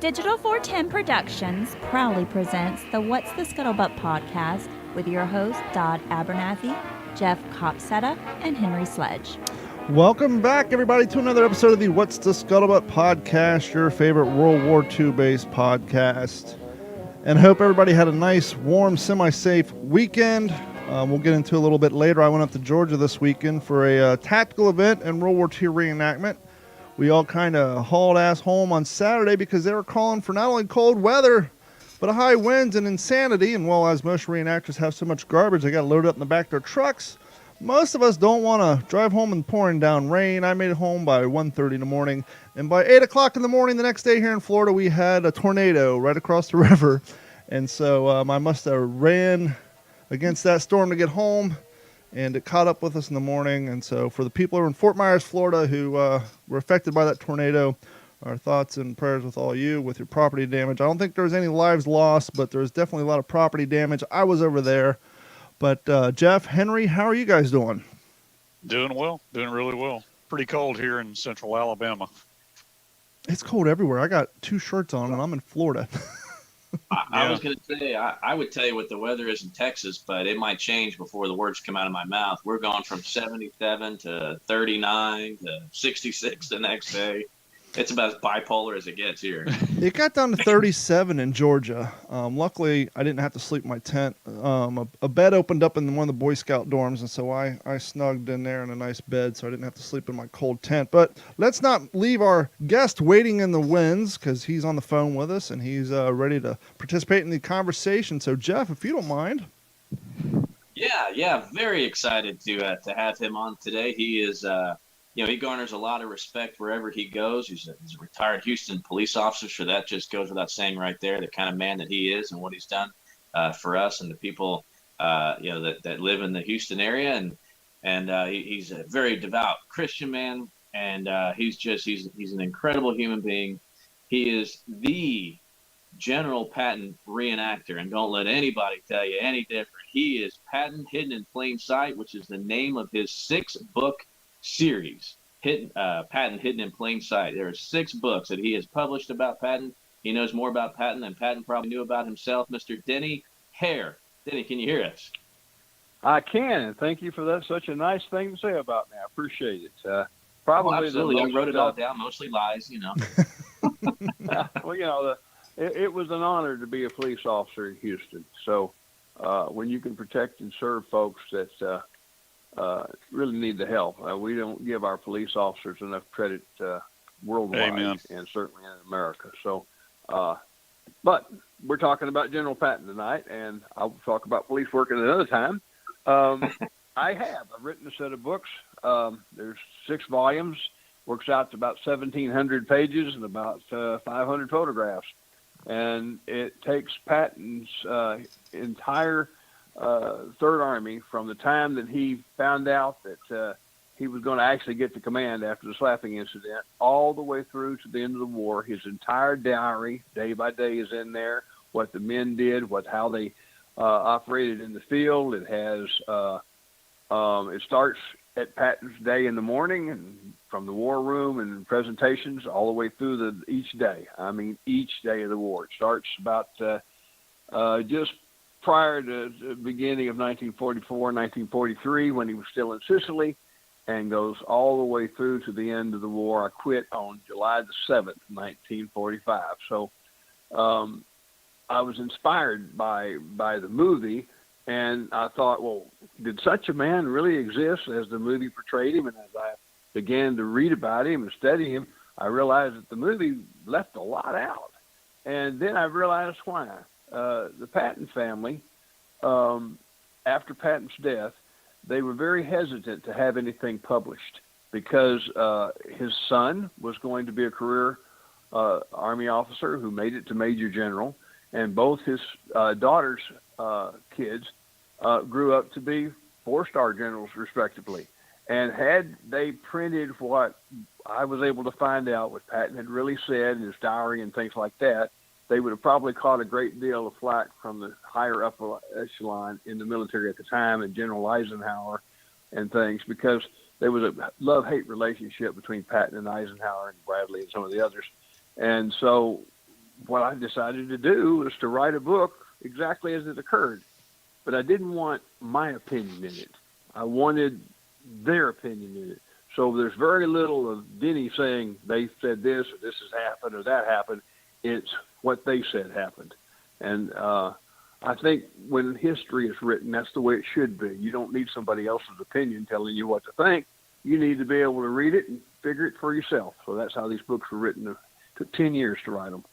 Digital 410 Productions proudly presents the What's the Scuttlebutt podcast with your hosts Dodd Abernathy, Jeff Copsetta, and Henry Sledge. Welcome back, everybody, to another episode of the What's the Scuttlebutt podcast, your favorite World War II-based podcast. And hope everybody had a nice, warm, semi-safe weekend. We'll get into a little bit later. I went up to Georgia this weekend for a tactical event and World War II reenactment. We all kind of hauled ass home on Saturday because they were calling for not only cold weather, but high winds and insanity. And well, as most reenactors have so much garbage, they got loaded up in the back of their trucks. Most of us don't want to drive home in pouring down rain. I made it home by 1:30 in the morning. And by 8 o'clock in the morning the next day here in Florida, we had a tornado right across the river. And so I must have ran against that storm to get home. And it caught up with us in the morning. And so for the people who are in Fort Myers, Florida, who were affected by that tornado, our thoughts and prayers with all you with your property damage. I don't think there was any lives lost, but there was definitely a lot of property damage. I was over there. But Jeff, Henry, how are you guys doing? Doing well, doing really well. Pretty cold here in central Alabama. It's cold everywhere. I got two shirts on and I'm in Florida. I was going to say, I would tell you what the weather is in Texas, but it might change before the words come out of my mouth. We're going from 77 to 39 to 66 the next day. It's about as bipolar as it gets here. It got down to 37 in Georgia. Luckily, I didn't have to sleep in my tent. A bed opened up in one of the Boy Scout dorms, and so I snugged in there in a nice bed, so I didn't have to sleep in my cold tent. But let's not leave our guest waiting in the winds, because he's on the phone with us, and he's ready to participate in the conversation. So, Jeff, if you don't mind. Yeah, very excited to have him on today. He is... he garners a lot of respect wherever he goes. He's a retired Houston police officer, so that just goes without saying right there, the kind of man that he is and what he's done for us and the people, that live in the Houston area. And he's a very devout Christian man, and he's an incredible human being. He is the General Patton reenactor, and don't let anybody tell you any different. He is Patton Hidden in Plain Sight, which is the name of his 6-book series, Patton Hidden in Plain Sight. There are 6 books that he has published about Patton. He knows more about Patton than Patton probably knew about himself. Mr. Denny Hare. Denny, can you hear us? I can, and thank you for that. Such a nice thing to say about me. I appreciate it. Absolutely. I wrote it all down, mostly lies, Well, it was an honor to be a police officer in Houston. So when you can protect and serve folks that really need the help. We don't give our police officers enough credit worldwide. Amen. And certainly in America. So, but we're talking about General Patton tonight, and I'll talk about police work at another time. I've written a set of books. There's 6 volumes, works out to about 1,700 pages and about 500 photographs. And it takes Patton's entire Third Army from the time that he found out that he was going to actually get the command after the slapping incident all the way through to the end of the war. His entire diary, day by day, is in there. What the men did, how they operated in the field. It has it starts at Patton's day in the morning and from the war room and presentations all the way through each day. I mean, each day of the war. It starts about just prior to the beginning of 1944, 1943, when he was still in Sicily, and goes all the way through to the end of the war. I quit on July the 7th, 1945. So I was inspired by the movie, and I thought, well, did such a man really exist as the movie portrayed him? And as I began to read about him and study him, I realized that the movie left a lot out. And then I realized why. The Patton family, after Patton's death, they were very hesitant to have anything published because his son was going to be a career Army officer who made it to Major General, and both his daughter's kids grew up to be 4-star generals, respectively. And had they printed what I was able to find out, what Patton had really said in his diary and things like that, they would have probably caught a great deal of flack from the higher upper echelon in the military at the time, and General Eisenhower and things, because there was a love-hate relationship between Patton and Eisenhower and Bradley and some of the others. And so what I decided to do was to write a book exactly as it occurred. But I didn't want my opinion in it. I wanted their opinion in it. So there's very little of Denny saying they said this or this has happened or that happened. It's what they said happened. And I think when history is written, that's the way it should be. You don't need somebody else's opinion telling you what to think. You need to be able to read it and figure it for yourself. So that's how these books were written. It took 10 years to write them.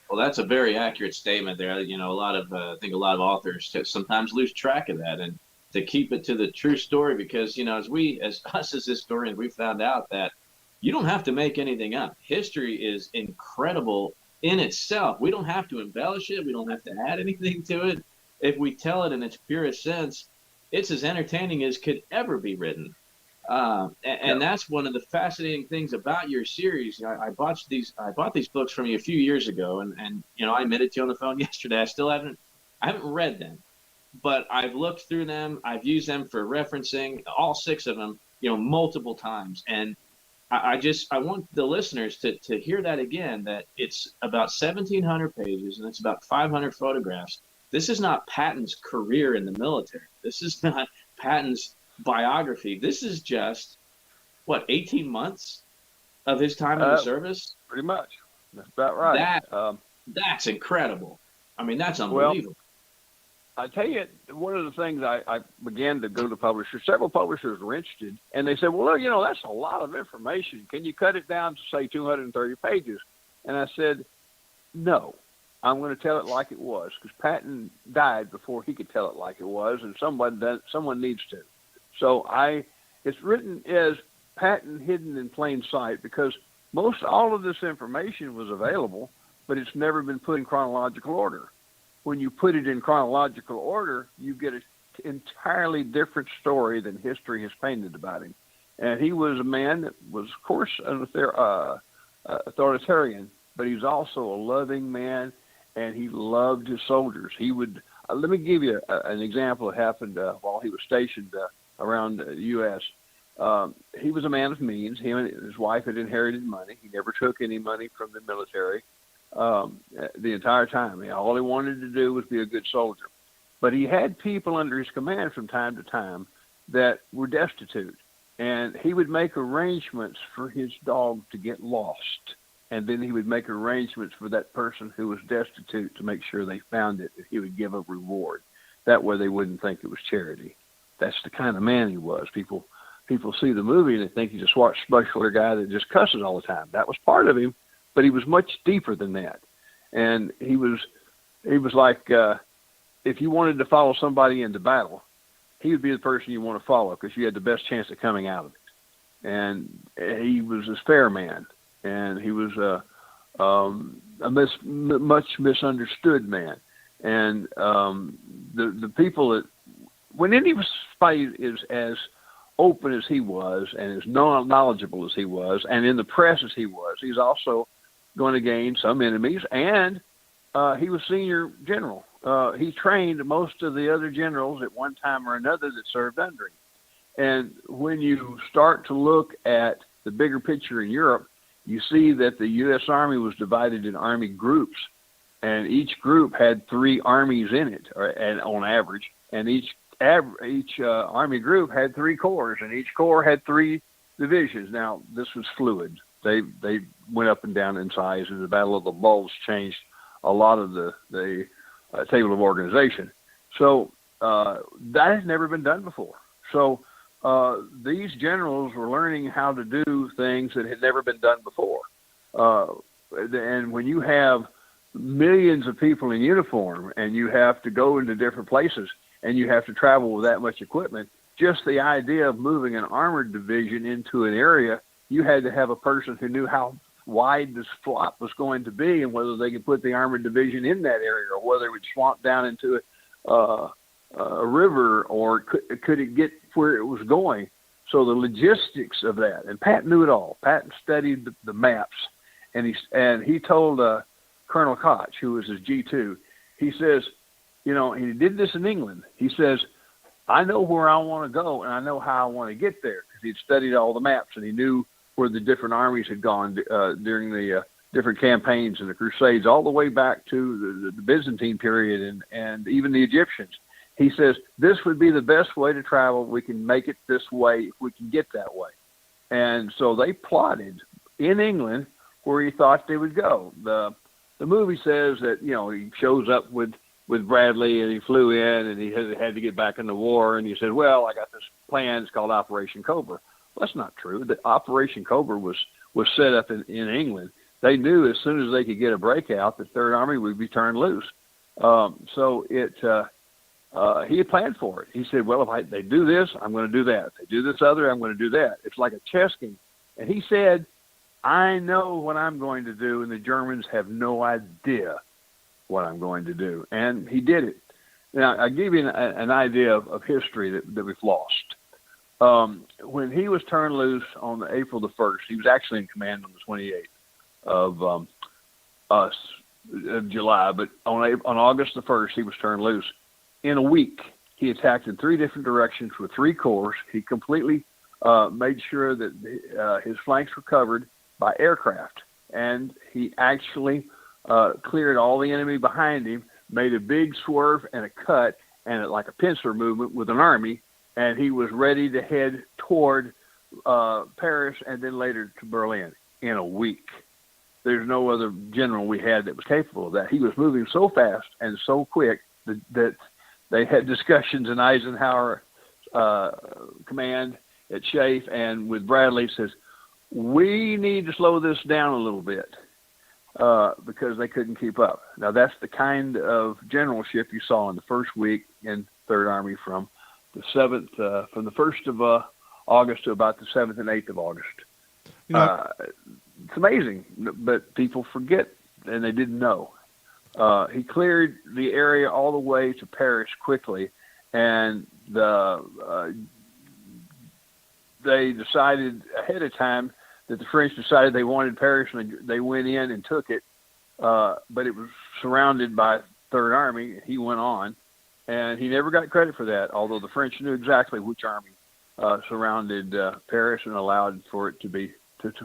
Well, that's a very accurate statement there. You know, I think a lot of authors sometimes lose track of that, and to keep it to the true story, because, you know, as us as historians, we found out that you don't have to make anything up. History is incredible in itself. We don't have to embellish it. We don't have to add anything to it. If we tell it in its purest sense, it's as entertaining as could ever be written. And that's one of the fascinating things about your series. I bought these books from you a few years ago, and you know, I admitted to you on the phone yesterday, I haven't read them, but I've looked through them. I've used them for referencing, all 6 of them, you know, multiple times. And I want the listeners to hear that again, that it's about 1,700 pages and it's about 500 photographs. This is not Patton's career in the military. This is not Patton's biography. This is just, 18 months of his time in the service? Pretty much. That's about right. That's incredible. I mean, that's unbelievable. Well, I tell you, one of the things I began to go to publishers, several publishers were interested, and they said, well, you know, that's a lot of information. Can you cut it down to, say, 230 pages? And I said, no, I'm going to tell it like it was, because Patton died before he could tell it like it was, and someone needs to. So it's written as Patton hidden in plain sight, because all of this information was available, but it's never been put in chronological order. When you put it in chronological order, you get an entirely different story than history has painted about him. And he was a man that was, of course, an authoritarian, but he's also a loving man, and he loved his soldiers. He would, let me give you an example that happened while he was stationed around the U.S. He was a man of means. He and his wife had inherited money. He never took any money from the military the entire time. All he wanted to do was be a good soldier. But he had people under his command from time to time that were destitute. And he would make arrangements for his dog to get lost. And then he would make arrangements for that person who was destitute to make sure they found it, and he would give a reward. That way they wouldn't think it was charity. That's the kind of man he was. People see the movie and they think he's a swashbuckler guy that just cusses all the time. That was part of him, but he was much deeper than that. And he was like, if you wanted to follow somebody into battle, he would be the person you want to follow, because you had the best chance of coming out of it. And he was a fair man, and he was a much misunderstood man. And the people that, when any fight is as open as he was and as knowledgeable as he was, and in the press as he was, he's also going to gain some enemies. And he was senior general. He trained most of the other generals at one time or another that served under him. And when you start to look at the bigger picture in Europe, you see that the U.S. Army was divided in army groups, and each group had 3 armies in it, and on average, and each army group had 3 corps, and each corps had 3 divisions. Now, this was fluid. They went up and down in size, and the Battle of the Bulge changed a lot of the table of organization. So that has never been done before. So these generals were learning how to do things that had never been done before. And when you have millions of people in uniform and you have to go into different places and you have to travel with that much equipment, just the idea of moving an armored division into an area, you had to have a person who knew how wide this flop was going to be and whether they could put the armored division in that area or whether it would swamp down into a river, or could it get where it was going. So the logistics of that, and Pat knew it all. Pat studied the maps, and he told Colonel Koch, who was his G2, he says, you know, he did this in England. He says, I know where I want to go, and I know how I want to get there, because he'd studied all the maps, and he knew where the different armies had gone during the different campaigns and the Crusades, all the way back to the Byzantine period and even the Egyptians. He says, this would be the best way to travel. We can make it this way if we can get that way. And so they plotted in England where he thought they would go. The movie says that, he shows up with Bradley and he flew in and he had to get back in the war. And he said, well, I got this plan. It's called Operation Cobra. Well, that's not true. The Operation Cobra was set up in England. They knew as soon as they could get a breakout, the Third Army would be turned loose. He had planned for it. He said, well, if they do this, I'm going to do that. If they do this other, I'm going to do that. It's like a chess game. And he said, I know what I'm going to do, and the Germans have no idea what I'm going to do. And he did it. Now, I'll give you an idea of history that we've lost. When he was turned loose on April the 1st, he was actually in command on the 28th of July, but on August the 1st, he was turned loose. In a week, he attacked in 3 different directions with 3 corps. He completely made sure that his flanks were covered by aircraft, and he actually cleared all the enemy behind him, made a big swerve and a cut, and like a pincer movement with an army, and he was ready to head toward Paris and then later to Berlin in a week. There's no other general we had that was capable of that. He was moving so fast and so quick that they had discussions in Eisenhower command at Schaeff and with Bradley. Says, we need to slow this down a little bit because they couldn't keep up. Now, that's the kind of generalship you saw in the first week in Third Army from the 1st of August to about the 7th and 8th of August. It's amazing, but people forget, and they didn't know. He cleared the area all the way to Paris quickly, and they decided ahead of time that the French decided they wanted Paris, and they went in and took it, but it was surrounded by Third Army. He went on, and he never got credit for that, although the French knew exactly which army surrounded Paris and allowed for it to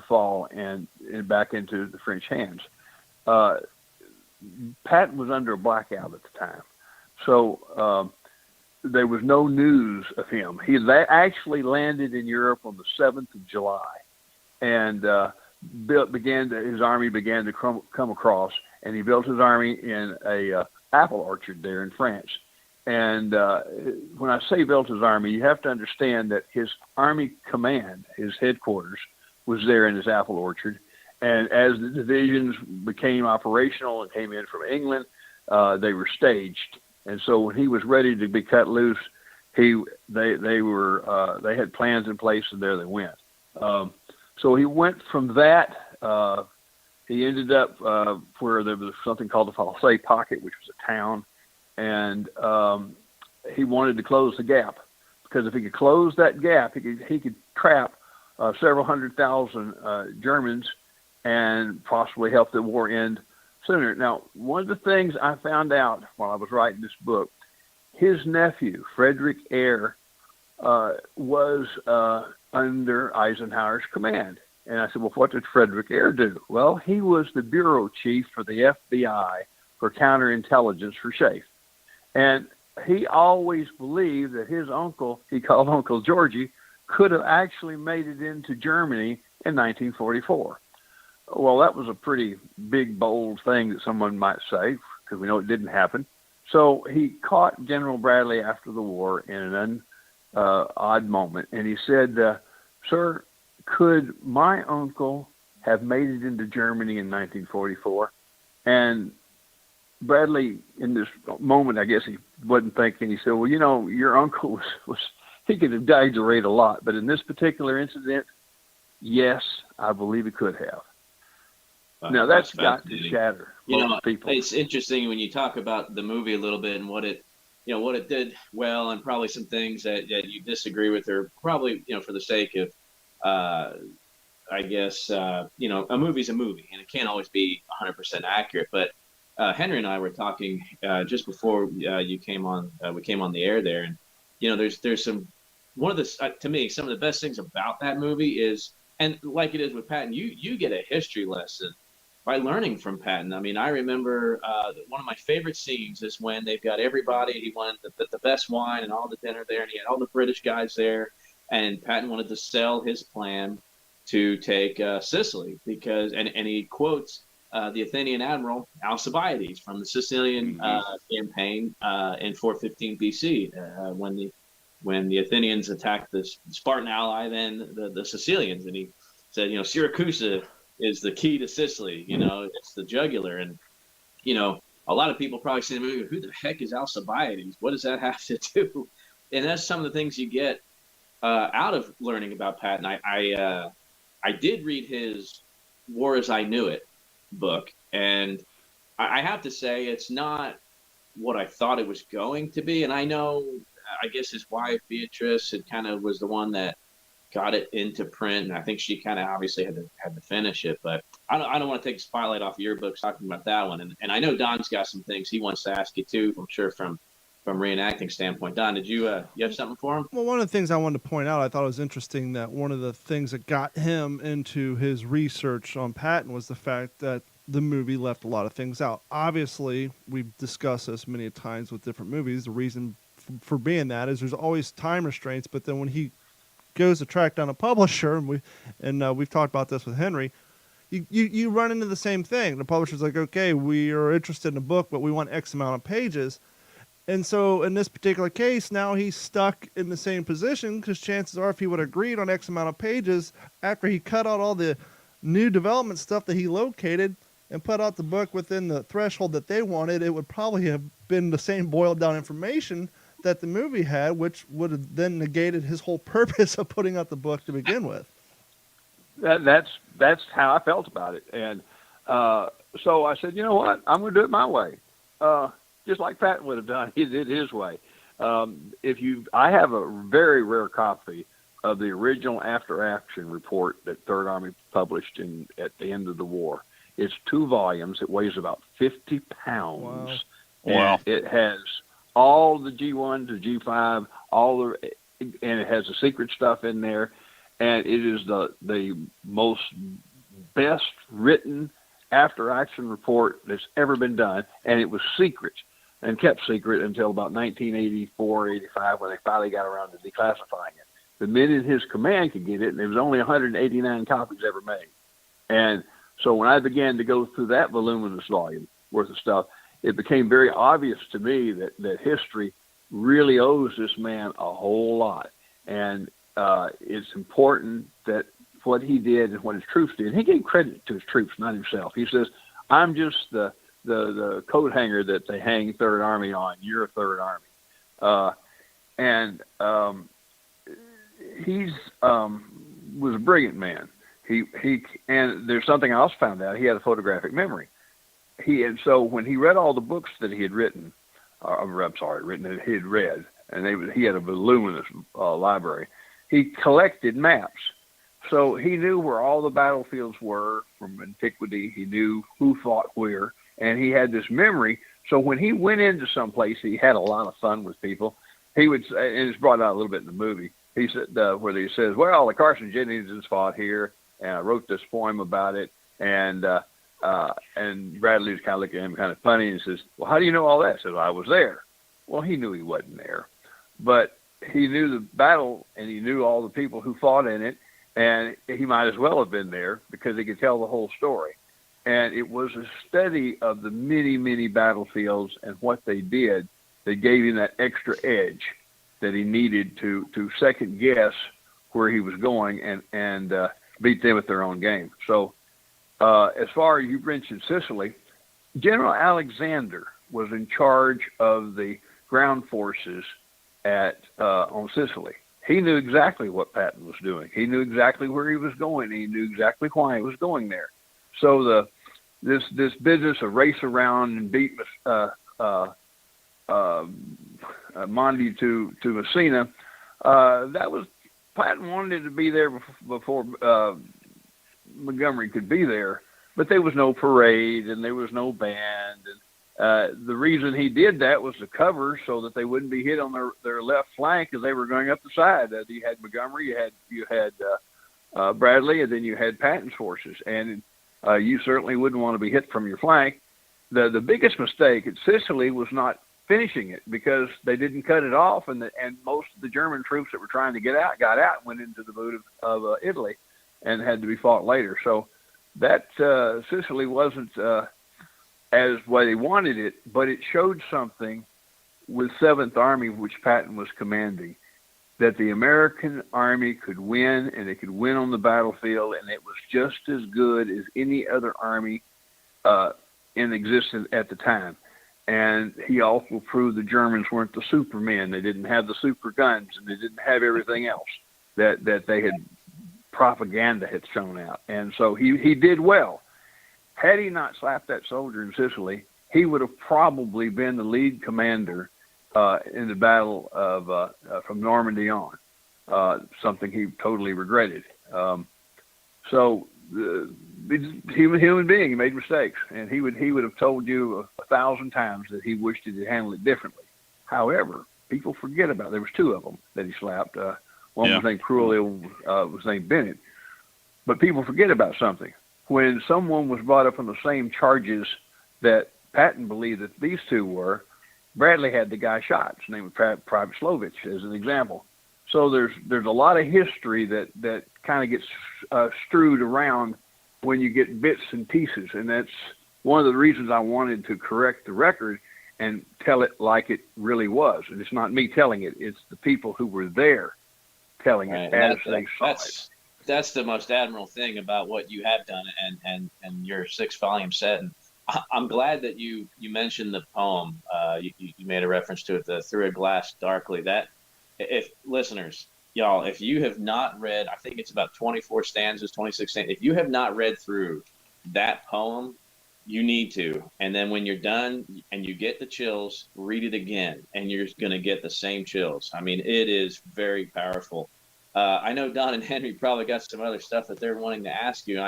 fall and back into the French hands. Patton was under a blackout at the time, so there was no news of him. He actually landed in Europe on the 7th of July, and his army began to come across, and he built his army in a apple orchard there in France. And when I say built his army, you have to understand that his army command, his headquarters, was there in his apple orchard. And as the divisions became operational and came in from England, they were staged. And so when he was ready to be cut loose, they had plans in place, and there they went. So he went from that. He ended up where there was something called the Falsay Pocket, which was a town, and he wanted to close the gap, because if he could close that gap, he could trap several 100,000 Germans and possibly help the war end sooner. Now, one of the things I found out while I was writing this book, his nephew, Frederick Eyre, was under Eisenhower's command. And I said, well, what did Frederick Eyre do? Well, he was the bureau chief for the FBI for counterintelligence for Schaeff. And he always believed that his uncle, he called Uncle Georgie, could have actually made it into Germany in 1944. Well, that was a pretty big, bold thing that someone might say, because we know it didn't happen. So he caught General Bradley after the war in an odd moment, and he said, sir, could my uncle have made it into Germany in 1944? And Bradley, in this moment, I guess he wasn't thinking. He said, well, your uncle was he could have exaggerated a lot, but in this particular incident, yes, I believe he could have. Now, that's got to shatter most people. It's interesting when you talk about the movie a little bit and what it did well, and probably some things that you disagree with, or probably, for the sake of, I guess, a movie's a movie, and it can't always be 100% accurate. But Henry and I were talking just before you came on. We came on the air there, and there's some to me, some of the best things about that movie is, and like it is with Patton, you get a history lesson learning from Patton. I mean, I remember one of my favorite scenes is when they've got everybody. He wanted the best wine and all the dinner there, and he had all the British guys there. And Patton wanted to sell his plan to take Sicily and he quotes the Athenian admiral Alcibiades from the Sicilian campaign in 415 BC when the Athenians attacked the Spartan ally, then the Sicilians, and he said, Syracuse is the key to Sicily. It's the jugular. And, a lot of people probably say, who the heck is Alcibiades? What does that have to do? And that's some of the things you get out of learning about Patton. I did read his War as I Knew It book, and I have to say it's not what I thought it was going to be. And I guess his wife, Beatrice, was the one that got it into print, and I think she kind of obviously had to finish it. But I don't want to take the spotlight off of your books talking about that one. And I know Don's got some things he wants to ask you too, I'm sure, from reenacting standpoint. Don, did you have something for him? Well, one of the things I wanted to point out, I thought it was interesting that one of the things that got him into his research on Patton was the fact that the movie left a lot of things out. Obviously, we've discussed this many times with different movies. The reason for being that is there's always time restraints, but then when he goes to track down a publisher, and we've talked about this with Henry, you run into the same thing. The publisher's like, okay, we are interested in a book, but we want X amount of pages. And so in this particular case, now he's stuck in the same position because chances are if he would have agreed on X amount of pages, after he cut out all the new development stuff that he located and put out the book within the threshold that they wanted, it would probably have been the same boiled down information that the movie had, which would have then negated his whole purpose of putting out the book to begin with. That's how I felt about it. And so I said, you know what? I'm going to do it my way. Just like Patton would have done, he did his way. I have a very rare copy of the original after-action report that Third Army published at the end of the war. It's 2 volumes. It weighs about 50 pounds. Wow. And it has all the G1 to G5, and it has the secret stuff in there. And it is the most best written after-action report that's ever been done. And it was secret and kept secret until about 1984, 85, when they finally got around to declassifying it. The men in his command could get it, and there was only 189 copies ever made. And so when I began to go through that voluminous volume worth of stuff, it became very obvious to me that history really owes this man a whole lot. And it's important that what he did and what his troops did, he gave credit to his troops, not himself. He says, I'm just the coat hanger that they hang Third Army on. You're a Third Army. He's was a brilliant man. And there's something I also found out. He had a photographic memory. So when he read all the books that he had written, he had read, and he had a voluminous library. He collected maps. So he knew where all the battlefields were from antiquity. He knew who fought where, and he had this memory. So when he went into some place, he had a lot of fun with people. He would say, and it's brought out a little bit in the movie. He said, where he says, well, the Carthaginians fought here, and I wrote this poem about it. And Bradley was kind of looking at him kind of funny and says, well, how do you know all that? I said, I was there. Well, he knew he wasn't there, but he knew the battle, and he knew all the people who fought in it, and he might as well have been there because he could tell the whole story. And it was a study of the many, many battlefields and what they did that gave him that extra edge that he needed to second guess where he was going and beat them at their own game. So as far as you mentioned Sicily, General Alexander was in charge of the ground forces on Sicily. He knew exactly what Patton was doing. He knew exactly where he was going. He knew exactly why he was going there. So this business of race around and beat Monty to Messina, that was Patton wanted to be there before Montgomery could be there, but there was no parade and there was no band. And the reason he did that was to cover so that they wouldn't be hit on their left flank as they were going up the side. You had Montgomery, you had Bradley, and then you had Patton's forces. And You certainly wouldn't want to be hit from your flank. The biggest mistake at Sicily was not finishing it, because they didn't cut it off, and most of the German troops that were trying to get out got out and went into the boot of Italy and had to be fought later. So that Sicily wasn't as what they wanted it, but it showed something with 7th Army, which Patton was commanding, that the American Army could win, and it could win on the battlefield, and it was just as good as any other army in existence at the time. And he also proved the Germans weren't the supermen. They didn't have the super guns, and they didn't have everything else that they had propaganda had shown out. And so he did well. Had he not slapped that soldier in Sicily, he would have probably been the lead commander in the battle of from Normandy on, something he totally regretted. So he was a human being. He made mistakes, and he would have told you 1,000 times that he wished he had handled it differently. However, people forget about it. There was 2 of them that he slapped. One was named Cruel, was named Bennett. But people forget about something. When someone was brought up on the same charges that Patton believed that these 2 were, Bradley had the guy shot. His name was Private Slovich, as an example. So there's a lot of history that kind of gets strewed around when you get bits and pieces, and that's one of the reasons I wanted to correct the record and tell it like it really was. And it's not me telling it; it's the people who were there telling it as they saw it. That's the most admirable thing about what you have done and your 6-volume set. And I'm glad that you mentioned the poem. You made a reference to it, the Through a Glass Darkly. That, if listeners, y'all, if you have not read, I think it's about 24 stanzas, 26 stanzas. If you have not read through that poem, you need to. And then when you're done and you get the chills, read it again, and you're going to get the same chills. I mean, it is very powerful. I know Don and Henry probably got some other stuff that they're wanting to ask you.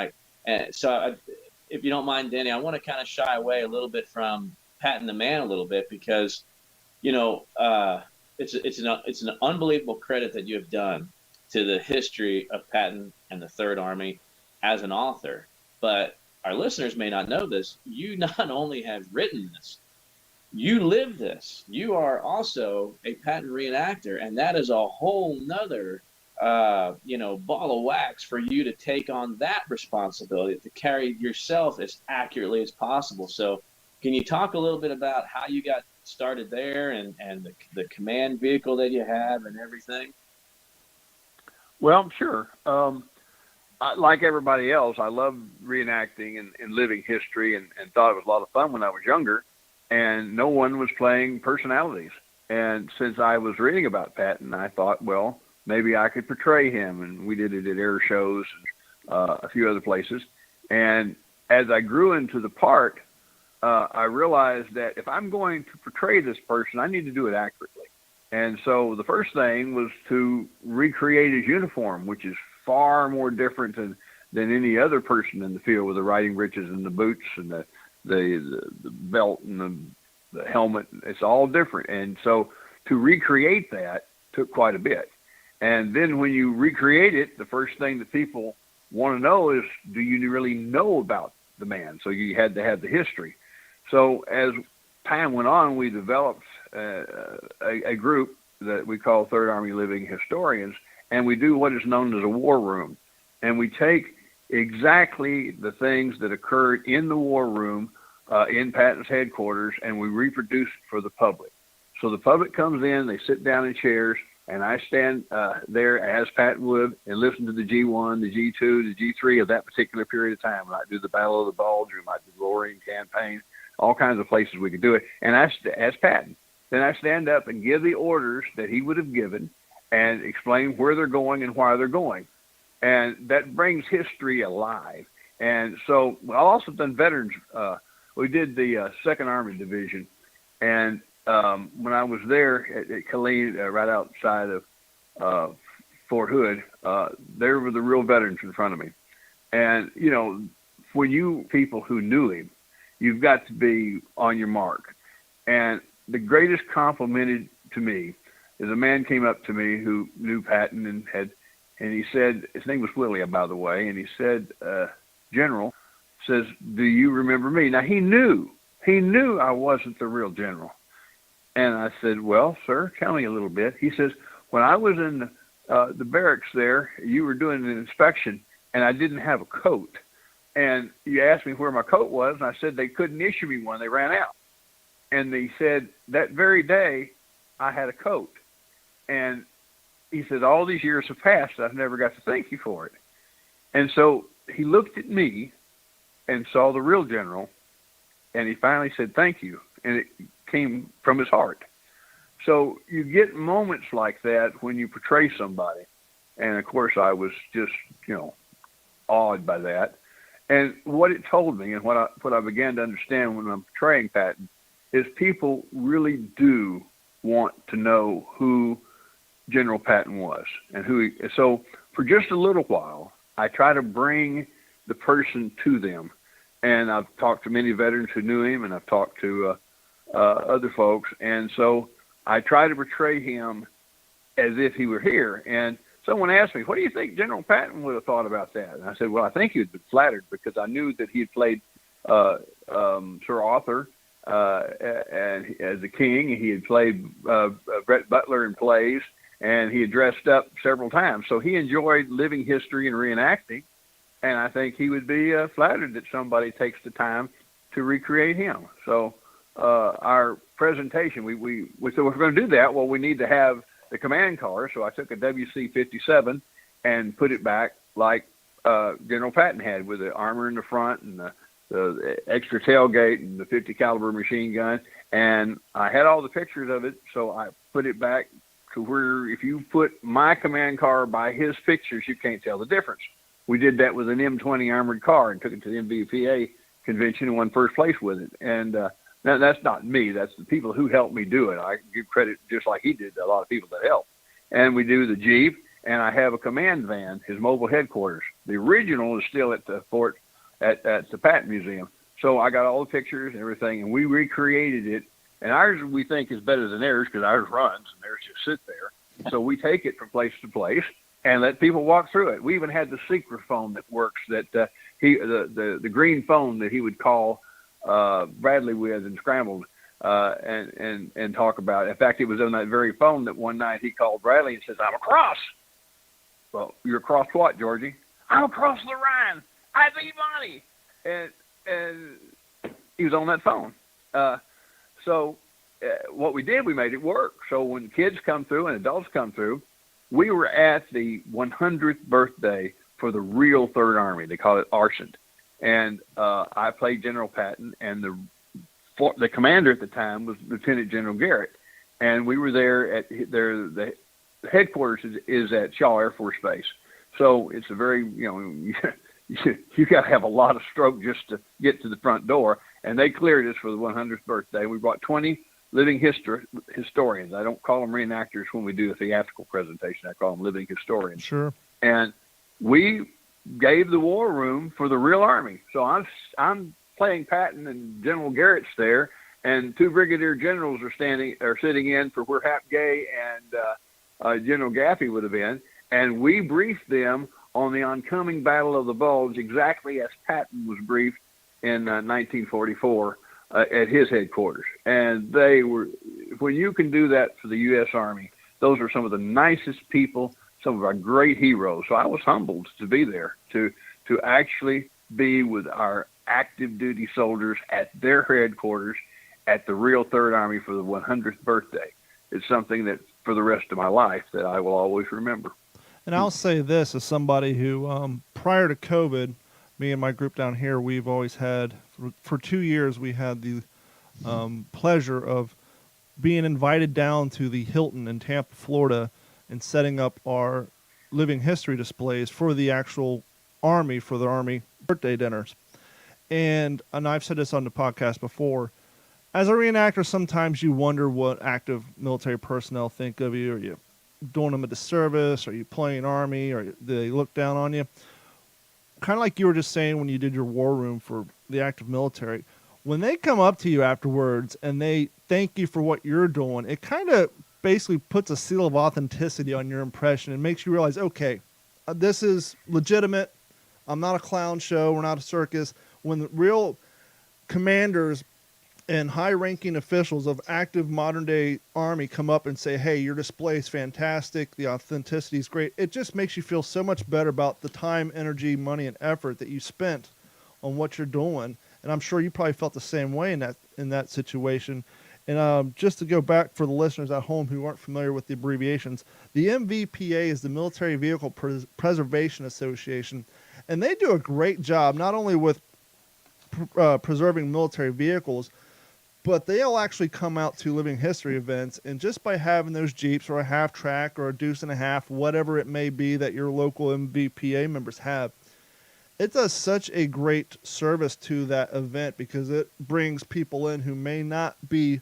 If you don't mind, Danny, I want to kind of shy away a little bit from Patton the man a little bit, because, it's an unbelievable credit that you have done to the history of Patton and the Third Army as an author. But our listeners may not know this. You not only have written this, you live this. You are also a Patton reenactor, and that is a whole nother ball of wax for you to take on that responsibility, to carry yourself as accurately as possible. So can you talk a little bit about how you got started there and the command vehicle that you have and everything? Well, sure. Like everybody else, I love reenacting and living history, and thought it was a lot of fun when I was younger, and no one was playing personalities. And since I was reading about Patton, I thought, well, maybe I could portray him, and we did it at air shows and a few other places. And as I grew into the part, I realized that if I'm going to portray this person, I need to do it accurately. And so the first thing was to recreate his uniform, which is far more different than any other person in the field, with the riding breeches and the boots and the belt and the helmet. It's all different. And so to recreate that took quite a bit. And then when you recreate it, the first thing that people want to know is, do you really know about the man? So you had to have the history. So as time went on, we developed a group that we call Third Army Living Historians, and we do what is known as a war room. And we take exactly the things that occurred in the war room in Patton's headquarters, and we reproduce it for the public. So the public comes in, they sit down in chairs, and I stand there as Patton would and listen to the G1, the G2, the G3 of that particular period of time. I do the Battle of the Bulge, we might do the Lorraine Campaign, all kinds of places we could do it. And as Patton, then I stand up and give the orders that he would have given and explain where they're going and why they're going. And that brings history alive. And so I've also done veterans. We did the 2nd Army Division. And when I was there at Killeen, right outside of Fort Hood, there were the real veterans in front of me. And, for you people who knew him, you've got to be on your mark. And the greatest compliment to me is a man came up to me who knew Patton and he said, his name was Willie, by the way, and he said, General, says, "Do you remember me?" Now he knew I wasn't the real general. And I said, "Well, sir, tell me a little bit." He says, "When I was in the barracks there, you were doing an inspection, and I didn't have a coat. And you asked me where my coat was, and I said they couldn't issue me one. They ran out. And he said, that very day, I had a coat. And he said, all these years have passed, I've never got to thank you for it." And so he looked at me and saw the real general, and he finally said, "Thank you." And it came from his heart. So you get moments like that when you portray somebody. And of course I was just, awed by that. And what it told me, and what I began to understand when I'm portraying Patton, is people really do want to know who General Patton was and so for just a little while, I try to bring the person to them. And I've talked to many veterans who knew him, and I've talked to other folks. And so I try to portray him as if he were here. And someone asked me, "What do you think General Patton would have thought about that?" And I said, "Well, I think he would be flattered, because I knew that he had played Sir Arthur and as a king. He had played Brett Butler in plays, and he had dressed up several times. So he enjoyed living history and reenacting. And I think he would be flattered that somebody takes the time to recreate him." So our presentation, we said, "We're going to do that. Well, we need to have the command car." So I took a WC-57 and put it back like General Patton had, with the armor in the front and the extra tailgate and the 50 caliber machine gun. And I had all the pictures of it. So I put it back to where if you put my command car by his pictures, you can't tell the difference. We did that with an M20 armored car and took it to the NVPA convention and won first place with it. And now that's not me. That's the people who helped me do it. I give credit, just like he did, to a lot of people that helped. And we do the Jeep, and I have a command van, his mobile headquarters. The original is still at the fort at the Patton Museum. So I got all the pictures and everything, and we recreated it. And ours, we think, is better than theirs, because ours runs and theirs just sit there. So we take it from place to place and let people walk through it. We even had the secret phone that works, that the green phone that he would call Bradley with and scrambled and talk about it. In fact, it was on that very phone that one night he called Bradley and says, "I'm across." "Well, you're across what, Georgie?" "I'm across the Rhine. I beat Monty." And he was on that phone. So what we did, we made it work. So when kids come through and adults come through, we were at the 100th birthday for the real Third Army. They call it Argent. And I played General Patton, and the commander at the time was Lieutenant General Garrett. And we were there at the headquarters is at Shaw Air Force Base. So it's a very, you got to have a lot of stroke just to get to the front door. And they cleared us for the 100th birthday. We brought 20 living historians. I don't call them reenactors when we do a theatrical presentation. I call them living historians. Sure. And we gave the war room for the real Army. So I'm playing Patton, and General Garrett's there, and two brigadier generals are sitting in for where Hap Gay and General Gaffey would have been. And we briefed them on the oncoming Battle of the Bulge, exactly as Patton was briefed in 1944 at his headquarters. And they were, when you can do that for the U.S. Army, those are some of the nicest people, some of our great heroes. So I was humbled to be there, to actually be with our active duty soldiers at their headquarters at the real Third Army for the 100th birthday. It's something that for the rest of my life that I will always remember. And I'll say this as somebody who, prior to COVID, me and my group down here, we've always had, for 2 years, we had the pleasure of being invited down to the Hilton in Tampa, Florida, and setting up our living history displays for the actual Army, for the Army birthday dinners. And I've said this on the podcast before, as a reenactor, sometimes you wonder what active military personnel think of you. Are you doing them a disservice? Are you playing Army? Or do they look down on you? Kind of like you were just saying when you did your war room for the active military. When they come up to you afterwards and they thank you for what you're doing, it kind of basically puts a seal of authenticity on your impression and makes you realize, okay, this is legitimate. I'm not a clown show. We're not a circus. when the real commanders and high-ranking officials of active modern-day Army come up and say, hey, your display is fantastic, the authenticity is great, it just makes you feel so much better about the time, energy, money, and effort that you spent on what you're doing. And I'm sure you probably felt the same way in that situation. And just to go back for the listeners at home who aren't familiar with the abbreviations, the MVPA is the Military Vehicle Preservation Association, and they do a great job not only with preserving military vehicles, but they'll actually come out to living history events, and just by having those Jeeps or a half track or a deuce and a half, whatever it may be that your local MVPA members have, it does such a great service to that event because it brings people in who may not be,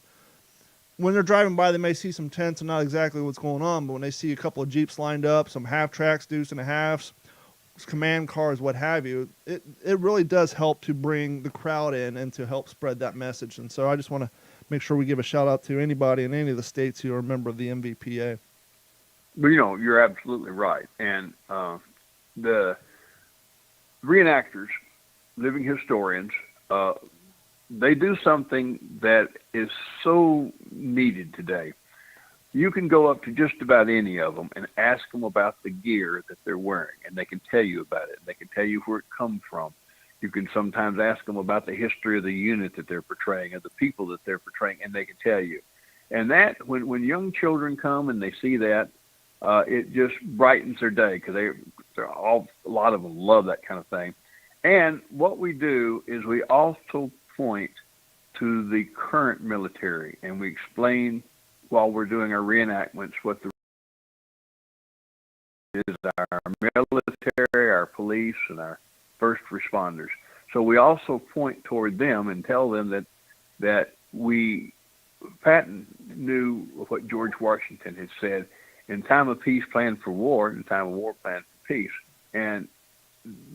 when they're driving by, they may see some tents and not exactly what's going on, but when they see a couple of Jeeps lined up, some half tracks, deuce and a halves, command cars, what have you, it really does help to bring the crowd in and to help spread that message. And so I just want to make sure we give a shout out to anybody in any of the states who are a member of the MVPA. Well, you're absolutely right. And the reenactors, living historians, they do something that is so needed today. You can go up to just about any of them and ask them about the gear that they're wearing, and they can tell you about it. They can tell you where it comes from. You can sometimes ask them about the history of the unit that they're portraying, of the people that they're portraying, and they can tell you. And that, when young children come and they see that, it just brightens their day because a lot of them love that kind of thing. And what we do is we also point to the current military, and we explain while we're doing our reenactments what the is our military, our police, and our first responders. So we also point toward them and tell them that Patton knew what George Washington had said, in time of peace, plan for war, in time of war, plan for peace. And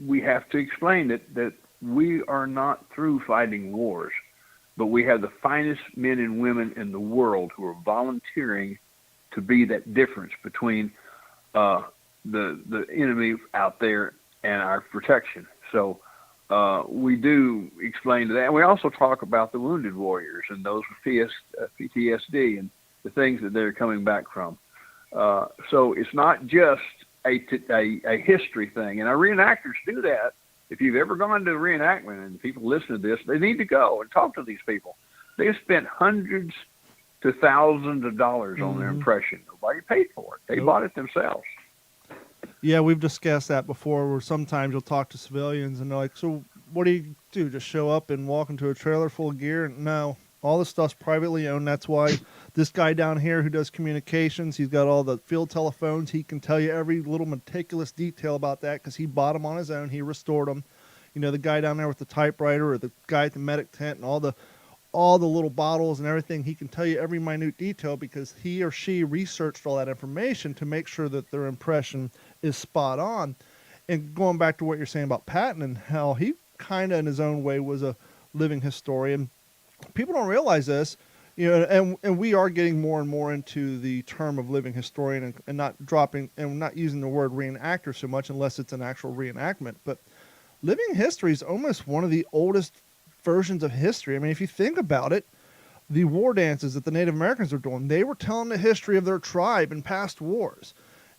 we have to explain that we are not through fighting wars, but we have the finest men and women in the world who are volunteering to be that difference between the enemy out there and our protection. So we do explain to that. And we also talk about the wounded warriors and those with PTSD and the things that they're coming back from. So it's not just a history thing. And our reenactors do that. If you've ever gone to a reenactment and people listen to this, they need to go and talk to these people. They've spent hundreds to thousands of dollars on their impression. Nobody paid for it. They bought it themselves. Yeah, we've discussed that before, where sometimes you'll talk to civilians and they're like, so what do you do? Just show up and walk into a trailer full of gear? No, all this stuff's privately owned. That's why this guy down here who does communications, he's got all the field telephones. He can tell you every little meticulous detail about that because he bought them on his own. He restored them. You know, the guy down there with the typewriter or the guy at the medic tent and all the little bottles and everything, he can tell you every minute detail because he or she researched all that information to make sure that their impression is spot on. And going back to what you're saying about Patton and how he kind of in his own way was a living historian, people don't realize this, you know, and we are getting more and more into the term of living historian and not dropping and not using the word reenactor so much unless it's an actual reenactment. But living history is almost one of the oldest versions of history. I mean, if you think about it, the war dances that the Native Americans were doing, they were telling the history of their tribe in past wars.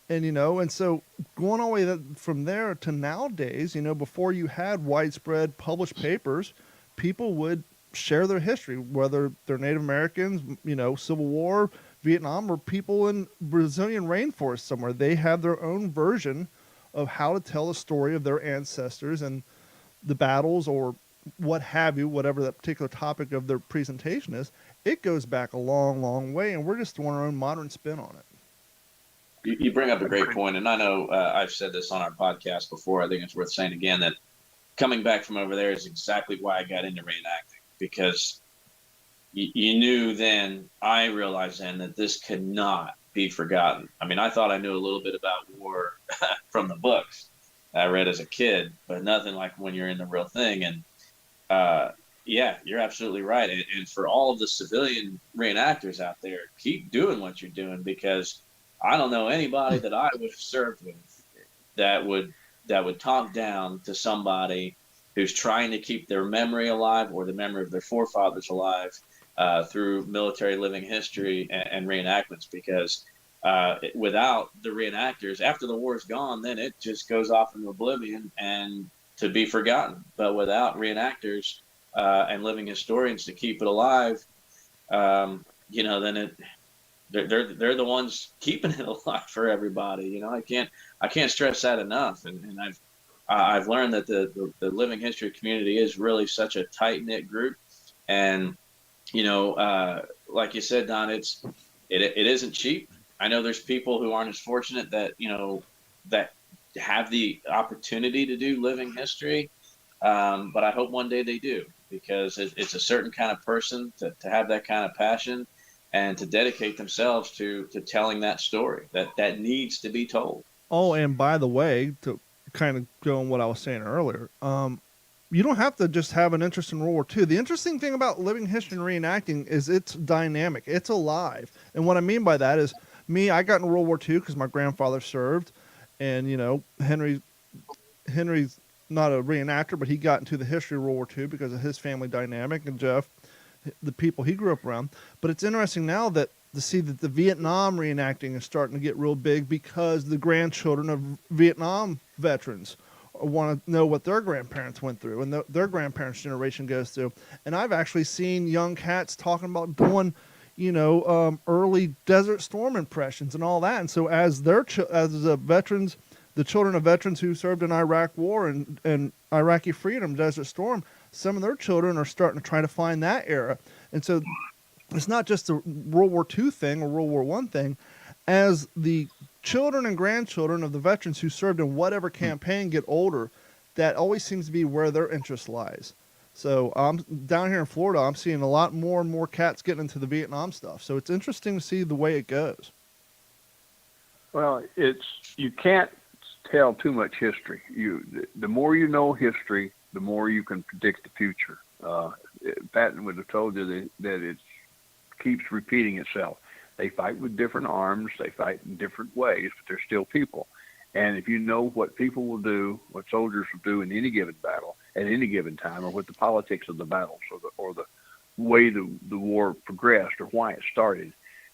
And, you know, and so going all the way from there to nowadays, you know, before you had widespread published papers, people would share their history, whether they're Native Americans, you know, Civil War, Vietnam, or people in Brazilian rainforest somewhere. They have their own version of how to tell the story of their ancestors and the battles or what have you, whatever that particular topic of their presentation is. It goes back a long, long way, and we're just throwing our own modern spin on it. You bring up a great point, and I know I've said this on our podcast before. I think it's worth saying again that coming back from over there is exactly why I got into reenacting, because you knew then, I realized then that this could not be forgotten. I mean, I thought I knew a little bit about war from the books I read as a kid, but nothing like when you're in the real thing. And yeah, you're absolutely right. And for all of the civilian reenactors out there, keep doing what you're doing, because I don't know anybody that I would have served with that would talk down to somebody who's trying to keep their memory alive or the memory of their forefathers alive through military living history and reenactments. Because without the reenactors, after the war's gone, then it just goes off into oblivion and to be forgotten. But without reenactors and living historians to keep it alive, then they're the ones keeping it alive for everybody. I can't stress that enough. And I've learned that the living history community is really such a tight knit group. And like you said, Don, it isn't cheap. I know there's people who aren't as fortunate that that have the opportunity to do living history, but I hope one day they do, because it's a certain kind of person to have that kind of passion and to dedicate themselves to telling that story that needs to be told. Oh, and by the way, to kind of go on what I was saying earlier, you don't have to just have an interest in World War II. The interesting thing about living history and reenacting is it's dynamic. It's alive. And what I mean by that is, I got in World War II because my grandfather served, and Henry's not a reenactor, but he got into the history of World War II because of his family dynamic, and Jeff, the people he grew up around. But it's interesting now to see that the Vietnam reenacting is starting to get real big, because the grandchildren of Vietnam veterans want to know what their grandparents went through and their grandparents' generation goes through. And I've actually seen young cats talking about doing early Desert Storm impressions and all that. And so as the veterans, the children of veterans who served in Iraq War and Iraqi Freedom, Desert Storm, some of their children are starting to try to find that era. And so it's not just a World War II thing or World War I thing. As the children and grandchildren of the veterans who served in whatever campaign get older, that always seems to be where their interest lies. So down here in Florida, I'm seeing a lot more and more cats getting into the Vietnam stuff. So it's interesting to see the way it goes. Well, you can't tell too much history. The more you know history, the more you can predict the future. Patton would have told you that it keeps repeating itself. They fight with different arms, they fight in different ways, but they're still people. And if you know what people will do, what soldiers will do in any given battle, at any given time, or what the politics of the battles or the way the war progressed or why it started,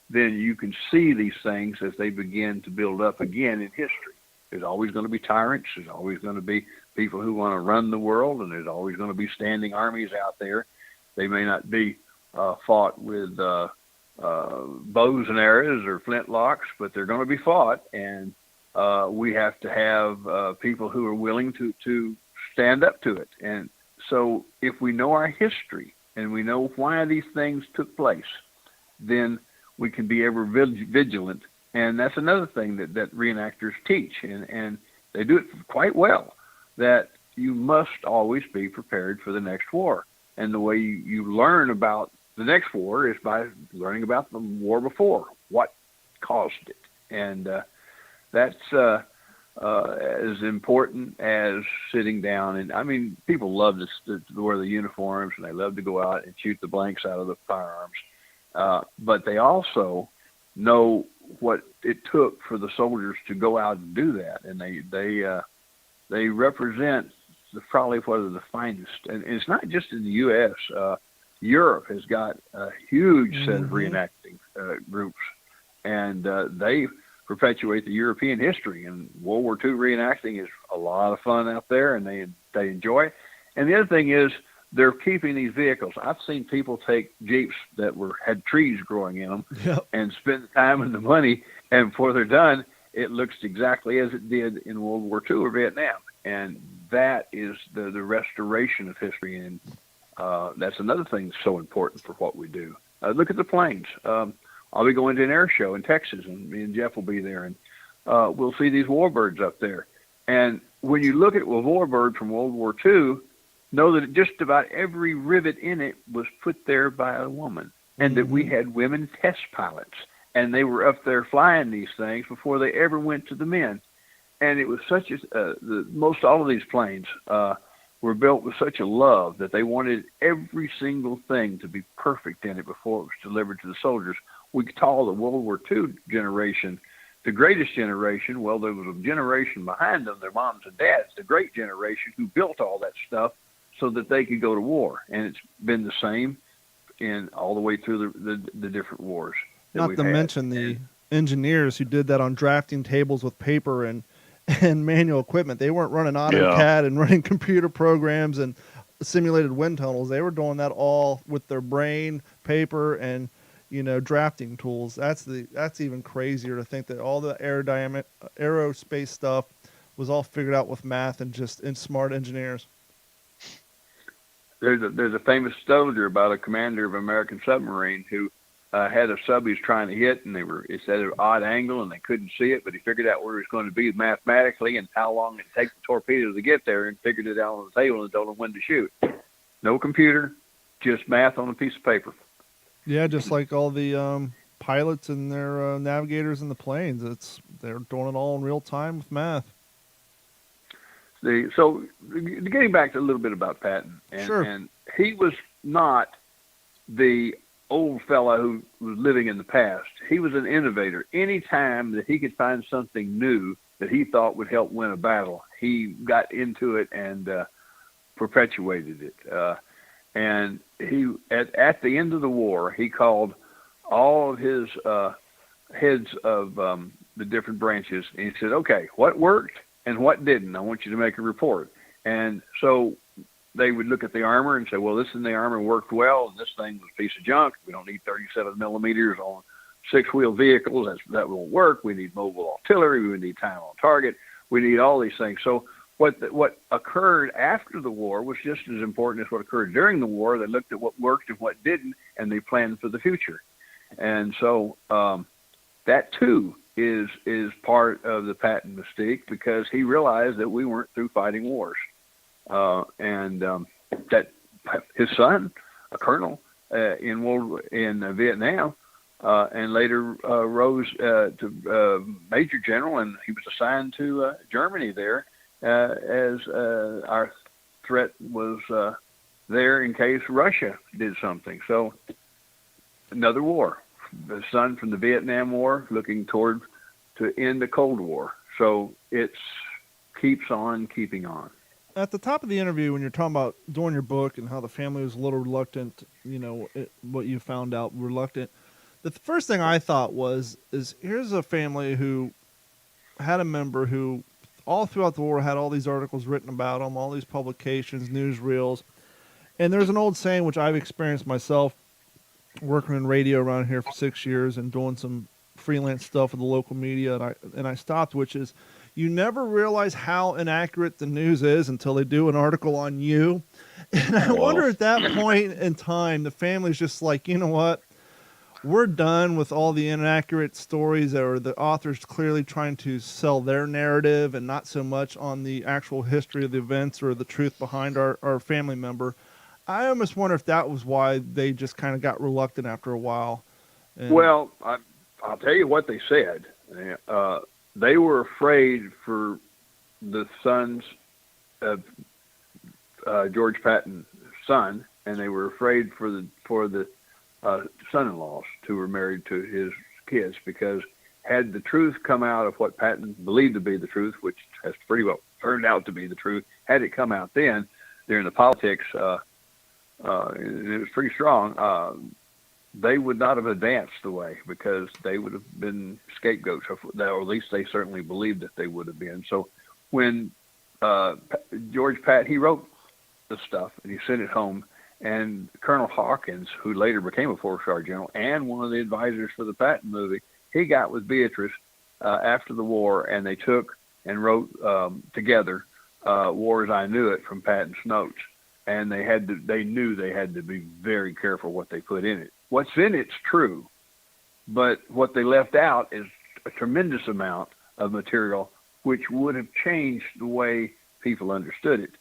then you can see these things as they begin to build up again in history. There's always going to be tyrants. There's always going to be people who want to run the world, and there's always going to be standing armies out there. They may not be fought with bows and arrows or flintlocks, but they're going to be fought, and we have to have people who are willing to stand up to it. And so if we know our history and we know why these things took place, then we can be ever vigilant. And that's another thing that reenactors teach, and they do it quite well, that you must always be prepared for the next war. And the way you learn about the next war is by learning about the war before, what caused it. And that's as important as sitting down. And I mean, people love to wear the uniforms, and they love to go out and shoot the blanks out of the firearms. But they also know what it took for the soldiers to go out and do that. And they represent probably one of the finest. And it's not just in the U.S. Europe has got a huge set of reenacting groups, and they perpetuate the European history. And World War II reenacting is a lot of fun out there, and they enjoy it. And the other thing is they're keeping these vehicles. I've seen people take Jeeps that had trees growing in them and spend the time and the money, and before they're done, it looks exactly as it did in World War II or Vietnam. And that is the restoration of history, and that's another thing that's so important for what we do. Look at the planes. I'll be going to an air show in Texas, and me and Jeff will be there, and we'll see these warbirds up there. And when you look at a warbird from World War II, know that just about every rivet in it was put there by a woman, and that we had women test pilots, and they were up there flying these things before they ever went to the men. And it was such most all of these planes were built with such a love that they wanted every single thing to be perfect in it before it was delivered to the soldiers. We call the World War II generation the greatest generation. Well, there was a generation behind them, their moms and dads, the great generation who built all that stuff so that they could go to war. And it's been the same in all the way through the different wars. Not to mention the engineers who did that on drafting tables with paper and manual equipment. They weren't running AutoCAD and running computer programs and simulated wind tunnels. They were doing that all with their brain, paper, and drafting tools. That's even crazier to think that all the aerospace stuff was all figured out with math and smart engineers. There's a famous soldier about a commander of an American submarine who had a sub he was trying to hit, and it's at an odd angle, and they couldn't see it, but he figured out where it was going to be mathematically and how long it'd take the torpedo to get there, and figured it out on the table and told him when to shoot. No computer, just math on a piece of paper. Yeah, just like all the pilots and their navigators in the planes. They're doing it all in real time with math. So getting back to a little bit about Patton, and he was not the old fella who was living in the past. He was an innovator. Any time that he could find something new that he thought would help win a battle, he got into it and perpetuated it. And he, at the end of the war, he called all of his heads of the different branches, and he said, "Okay, what worked and what didn't? I want you to make a report." And so they would look at the armor and say, "Well, this in the armor worked well, and this thing was a piece of junk. We don't need 37 millimeters on six-wheel vehicles. That won't work. We need mobile artillery. We need time on target. We need all these things." So what occurred after the war was just as important as what occurred during the war. They looked at what worked and what didn't, and they planned for the future. And so that too is part of the Patton mystique, because he realized that we weren't through fighting wars, and that his son, a colonel in Vietnam, and later rose to major general, and he was assigned to Germany there as our threat was there in case Russia did something. So another war. The son from the Vietnam War looking toward to end the Cold War. So it keeps on keeping on. At the top of the interview, when you're talking about doing your book and how the family was a little reluctant, what you found out, reluctant, the first thing I thought is here's a family who had a member who all throughout the war had all these articles written about them, all these publications, newsreels. And there's an old saying, which I've experienced myself, working in radio around here for 6 years and doing some freelance stuff with the local media, and I stopped, which is you never realize how inaccurate the news is until they do an article on you. And I wonder at that point in time, the family's just like, you know what? We're done with all the inaccurate stories, or the authors clearly trying to sell their narrative and not so much on the actual history of the events or the truth behind our family member. I almost wonder if that was why they just kind of got reluctant after a while. Well, I'll tell you what they said. They were afraid for the sons of George Patton's son, and they were afraid for the son-in-laws who were married to his kids, because had the truth come out of what Patton believed to be the truth, which has pretty well turned out to be the truth, had it come out then during the politics, and it was pretty strong, they would not have advanced the way, because they would have been scapegoats, or at least they certainly believed that they would have been. So when George Patton, he wrote the stuff and he sent it home, and Colonel Hawkins, who later became a four-star general and one of the advisors for the Patton movie, he got with Beatrice after the war, and they took and wrote together War as I Knew It from Patton's notes. And they knew they had to be very careful what they put in it. What's in it's true, but what they left out is a tremendous amount of material which would have changed the way people understood it.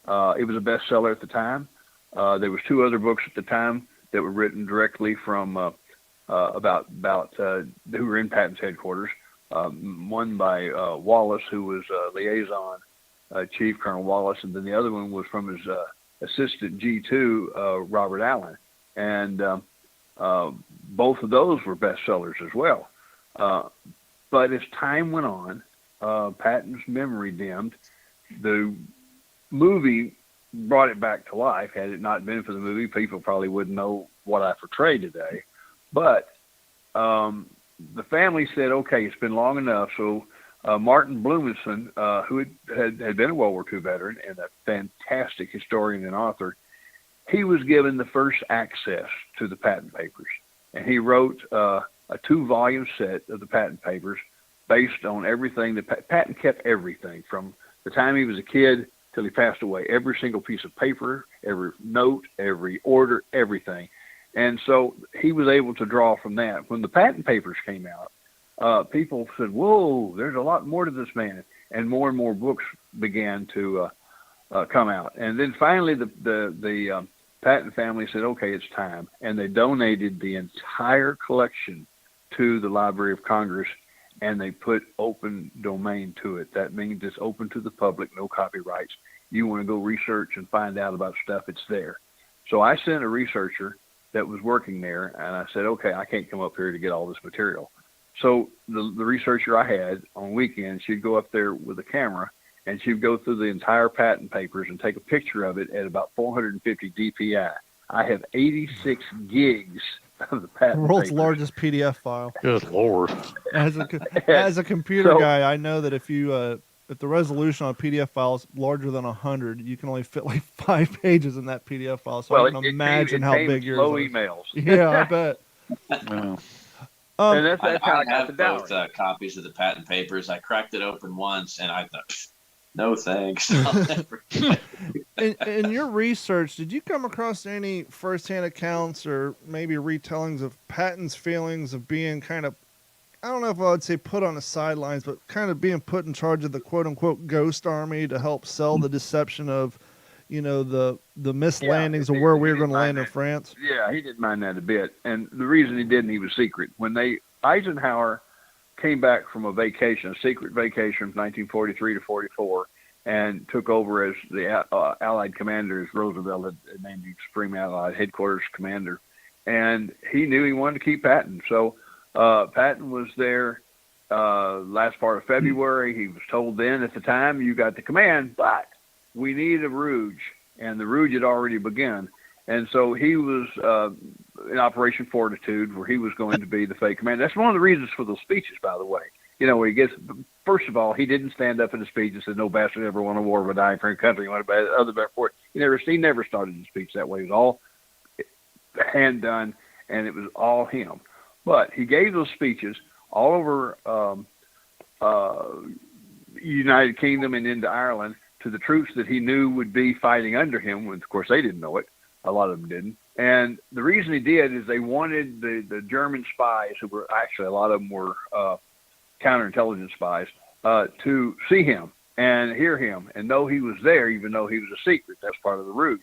It was a bestseller at the time. There was two other books at the time that were written directly from about who were in Patton's headquarters. One by Wallace, who was liaison chief, Colonel Wallace, and then the other one was from his assistant G2, Robert Allen. And both of those were bestsellers as well. But as time went on, Patton's memory dimmed. The movie brought it back to life. Had it not been for the movie, people probably wouldn't know what I portrayed today. But the family said, okay, it's been long enough. So Martin Blumenson, who had been a World War II veteran and a fantastic historian and author, he was given the first access to the patent papers. And he wrote a 2-volume set of the patent papers based on everything. The patent kept everything from the time he was a kid till he passed away, every single piece of paper, every note, every order, everything. And so he was able to draw from that. When the patent papers came out, people said, whoa, there's a lot more to this man. And more books began to come out. And then finally the patent family said, okay, it's time. And they donated the entire collection to the Library of Congress, and they put open domain to it. That means it's open to the public, no copyrights. You want to go research and find out about stuff, it's there. So I sent a researcher that was working there, and I said, okay, I can't come up here to get all this material. So the researcher I had on weekends, she'd go up there with a camera, and she'd go through the entire patent papers and take a picture of it at about 450 DPI. I have 86 gigs of the patent The world's papers. largest PDF file. Good Lord. As a computer guy, I know that if the resolution on a PDF file is larger than 100, you can only fit like 5 pages in that PDF file. So I can imagine how big yours slow is. emails. Yeah, I bet. Yeah. And that's how I got have the both dowry. copies of the patent papers. I cracked it open once, and I thought, no thanks. I'll never In your research, did you come across any firsthand accounts or maybe retellings of Patton's feelings of being kind of, I don't know if I would say put on the sidelines, but kind of being put in charge of the quote-unquote ghost army to help sell the deception of, the mislandings of where we were going to land in France? Yeah, he didn't mind that a bit. And the reason he didn't, he was secret. When Eisenhower came back from a vacation, a secret vacation from 1943 to 44, and took over as the Allied commander, as Roosevelt had named him Supreme Allied Headquarters Commander. And he knew he wanted to keep Patton. So Patton was there last part of February. He was told then at the time, you got the command, but we need a rouge. And the rouge had already begun. And so he was in Operation Fortitude, where he was going to be the fake commander. That's one of the reasons for those speeches, by the way. Where he gets, first of all, he didn't stand up in a speech and said, no bastard ever won a war but dying for a country. He never started his speech that way. It was all hand done, and it was all him. But he gave those speeches all over United Kingdom and into Ireland to the troops that he knew would be fighting under him. Of course, they didn't know it. A lot of them didn't. And the reason he did is they wanted the German spies, who were actually, a lot of them were counterintelligence spies, to see him and hear him and know he was there, even though he was a secret. That's part of the rouge.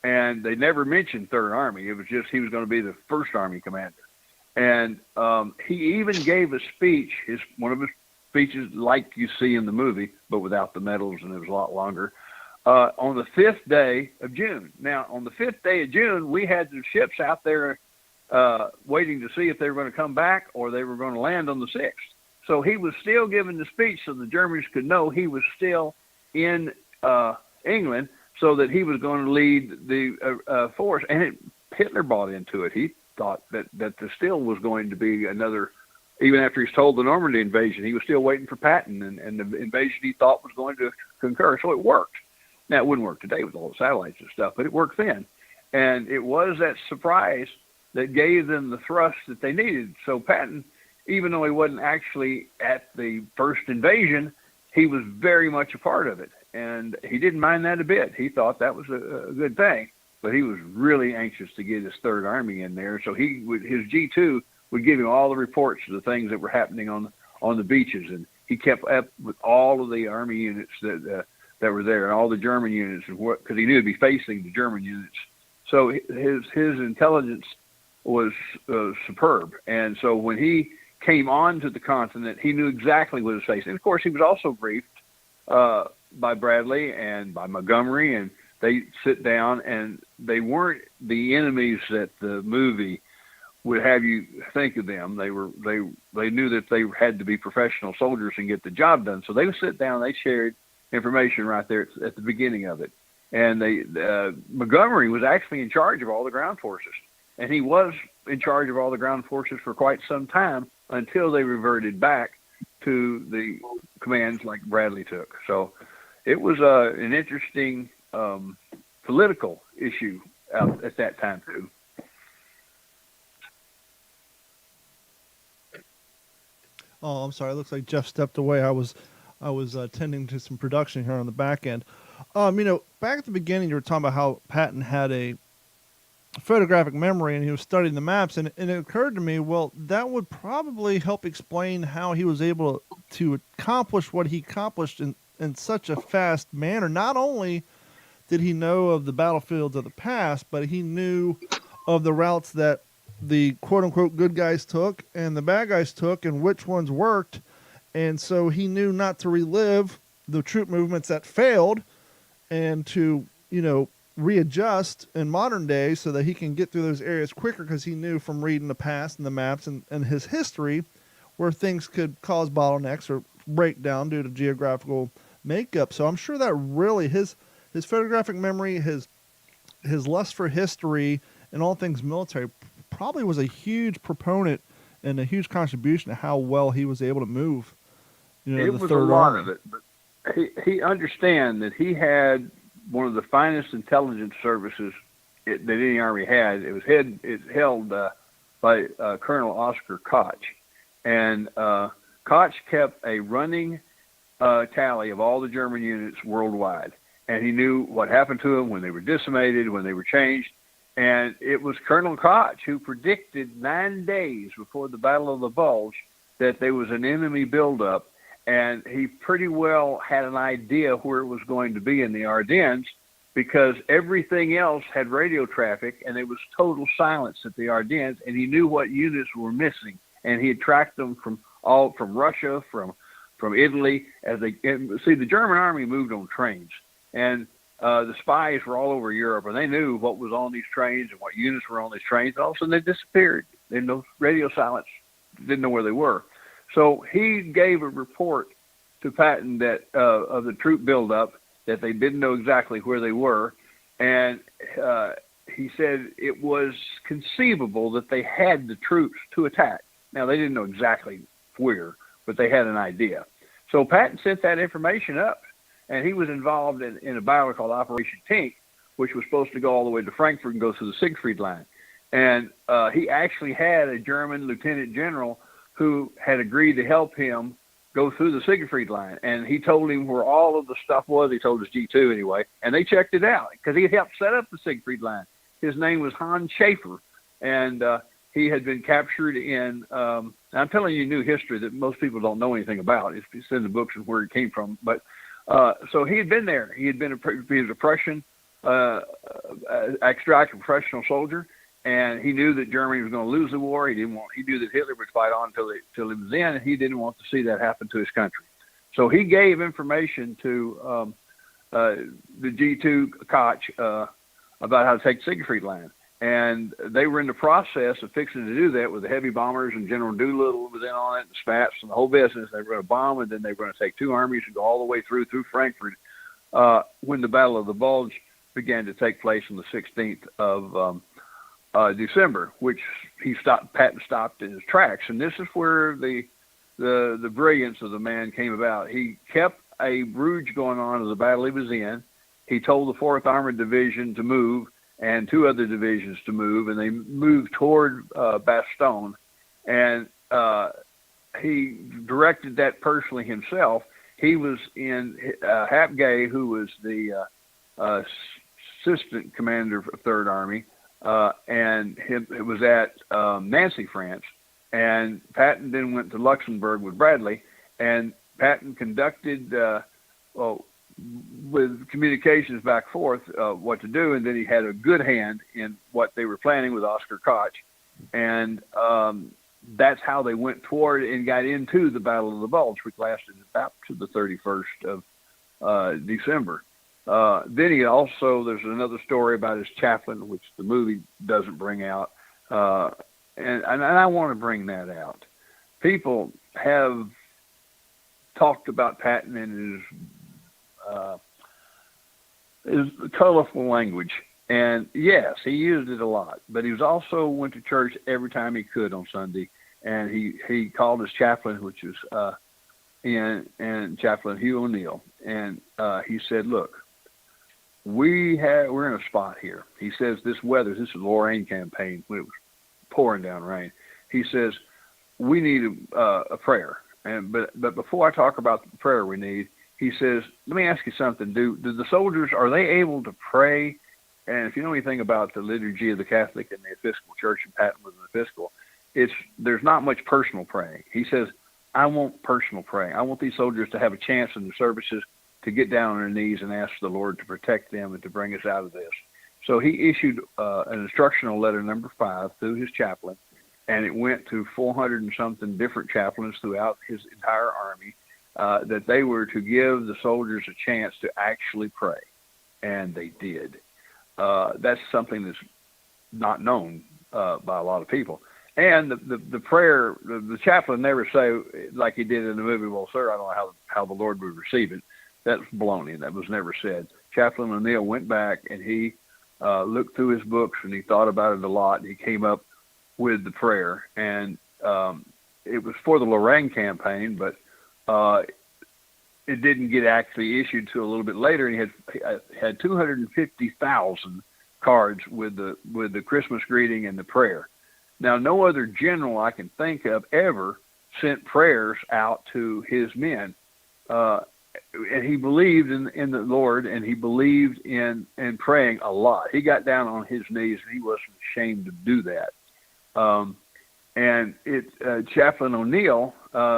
And they never mentioned Third Army. It was just he was going to be the First Army commander. And he even gave a speech, one of his speeches like you see in the movie, but without the medals, and it was a lot longer, on the 5th day of June. Now, on the 5th day of June, we had the ships out there waiting to see if they were going to come back or they were going to land on the 6th. So he was still giving the speech so the Germans could know he was still in England, so that he was going to lead the force. And Hitler bought into it. He thought that there still was going to be another, even after he's told the Normandy invasion, he was still waiting for Patton, and the invasion he thought was going to concur. So it worked. Now, it wouldn't work today with all the satellites and stuff, but it worked then. And it was that surprise that gave them the thrust that they needed. So Patton, even though he wasn't actually at the first invasion, he was very much a part of it. And he didn't mind that a bit. He thought that was a good thing. But he was really anxious to get his Third Army in there. So his G2 would give him all the reports of the things that were happening on the beaches. And he kept up with all of the Army units that were there, and all the German units, because he knew he'd be facing the German units. So his intelligence was superb. And so when he came on to the continent, he knew exactly what he was facing. And of course, he was also briefed by Bradley and by Montgomery, and they sit down, and they weren't the enemies that the movie would have you think of them. They knew that they had to be professional soldiers and get the job done. So they would sit down, they shared information right there at the beginning of it. And Montgomery was actually in charge of all the ground forces, and he was in charge of all the ground forces for quite some time until they reverted back to the commands like Bradley took. So it was an interesting political issue out at that time too. Oh, I'm sorry. It looks like Jeff stepped away. I was attending to some production here on the back end. Back at the beginning, you were talking about how Patton had a photographic memory and he was studying the maps, and it occurred to me, well, that would probably help explain how he was able to accomplish what he accomplished in such a fast manner. Not only did he know of the battlefields of the past, but he knew of the routes that the quote-unquote good guys took and the bad guys took and which ones worked. And so he knew not to relive the troop movements that failed and to, readjust in modern day so that he can get through those areas quicker, because he knew from reading the past and the maps and his history where things could cause bottlenecks or break down due to geographical makeup. So I'm sure that really his photographic memory, his lust for history and all things military probably was a huge proponent and a huge contribution to how well he was able to move. It was a lot of it, but he understand that he had one of the finest intelligence services that any army had. It's held by Colonel Oscar Koch, and Koch kept a running tally of all the German units worldwide, and he knew what happened to them when they were decimated, when they were changed. And it was Colonel Koch who predicted 9 days before the Battle of the Bulge that there was an enemy buildup, and he pretty well had an idea where it was going to be in the Ardennes, because everything else had radio traffic and there was total silence at the Ardennes, and he knew what units were missing, and he had tracked them from Russia, from Italy. The German army moved on trains, and the spies were all over Europe, and they knew what was on these trains and what units were on these trains. And all of a sudden, they disappeared. They had no radio silence, didn't know where they were. So he gave a report to Patton that of the troop buildup, that they didn't know exactly where they were, and he said it was conceivable that they had the troops to attack. Now, they didn't know exactly where, but they had an idea. So Patton sent that information up, and he was involved in a battle called Operation Tink, which was supposed to go all the way to Frankfurt and go through the Siegfried Line. And he actually had a German lieutenant general who had agreed to help him go through the Siegfried Line. And he told him where all of the stuff was. He told his G2 anyway. And they checked it out because he had helped set up the Siegfried Line. His name was Hans Schaefer. And he had been captured in, I'm telling you new history that most people don't know anything about. It's in the books and where it came from. But so he had been there. He was a Prussian extracted professional soldier, and he knew that Germany was going to lose the war. He knew that Hitler would fight on until he was in, and he didn't want to see that happen to his country. So he gave information to the G2 Koch about how to take the Siegfried Line. And they were in the process of fixing to do that with the heavy bombers, and General Doolittle was in on it, and Spats, and the whole business. They were going to bomb, and then they were going to take two armies and go all the way through Frankfurt when the Battle of the Bulge began to take place on the 16th of December, which Patton stopped in his tracks. And this is where the brilliance of the man came about. He kept a rouge going on of the battle he was in. He told the 4th Armored Division to move and two other divisions to move, and they moved toward Bastogne. And he directed that personally himself. He was in Hapgay, who was the assistant commander of 3rd Army, and it was at Nancy, France. And Patton then went to Luxembourg with Bradley, and Patton conducted with communications back forth what to do, and then he had a good hand in what they were planning with Oscar Koch. And that's how they went toward and got into the Battle of the Bulge, which lasted about to the 31st of December. Then he also, there's another story about his chaplain, which the movie doesn't bring out. And I want to bring that out. People have talked about Patton and his is colorful language. And yes, he used it a lot, but he was also went to church every time he could on Sunday. And he called his chaplain, which was and Chaplain Hugh O'Neill, and he said, "Look, we're in a spot here." He says, "This weather, this is Lorraine campaign when it was pouring down rain." He says, "We need a prayer." But before I talk about the prayer we need, he says, "Let me ask you something. Do the soldiers, are they able to pray?" And if you know anything about the liturgy of the Catholic and the Episcopal Church, and Patton was an Episcopal, there's not much personal praying. He says, "I want personal praying. I want these soldiers to have a chance in the services to get down on their knees and ask the Lord to protect them and to bring us out of this." So he issued an instructional letter number 5 through his chaplain, and it went to 400 and something different chaplains throughout his entire army, that they were to give the soldiers a chance to actually pray, and they did. That's something that's not known by a lot of people. And the prayer, the chaplain never say, like he did in the movie, "Well, sir, I don't know how the Lord would receive it." That's baloney. That was never said. Chaplain O'Neill went back and he looked through his books and he thought about it a lot. And he came up with the prayer, and it was for the Lorraine campaign, but it didn't get actually issued till a little bit later. And he had 250,000 cards with the Christmas greeting and the prayer. Now, no other general I can think of ever sent prayers out to his men. And he believed in the Lord, and he believed in praying a lot. He got down on his knees, and he wasn't ashamed to do that. And Chaplain O'Neill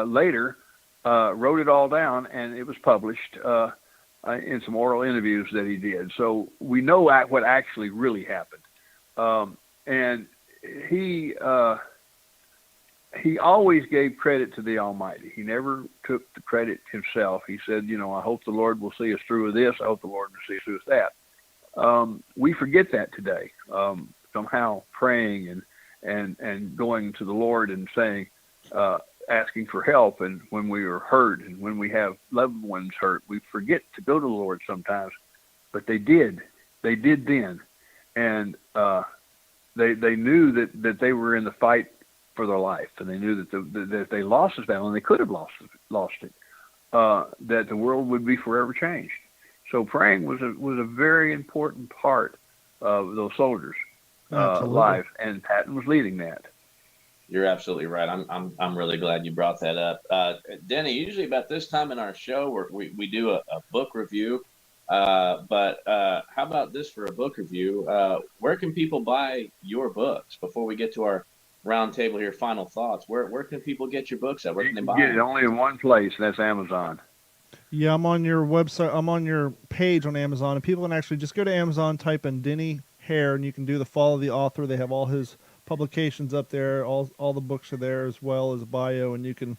later wrote it all down, and it was published in some oral interviews that he did. So we know what actually really happened. And he always gave credit to the Almighty. He never took the credit himself. He said, "I hope the Lord will see us through with this. I hope the Lord will see us through with that." We forget that today. Somehow praying and going to the Lord and saying, asking for help, and when we are hurt and when we have loved ones hurt, we forget to go to the Lord sometimes. But they did then, and they knew that they were in the fight for their life, and they knew that if they lost this battle, and they could have lost it, that the world would be forever changed. So praying was a very important part of those soldiers' lives, and Patton was leading that. You're absolutely right. I'm really glad you brought that up, Denny. Usually about this time in our show, we do a book review. But how about this for a book review? Where can people buy your books before we get to our round table here? Final thoughts. Where can people get your books at? Where can they buy them? Get it only in one place, and that's Amazon. Yeah, I'm on your website. I'm on your page on Amazon, and people can actually just go to Amazon, type in Denny Hare, and you can do the follow the author. They have all his publications up there. All the books are there, as well as a bio, and you can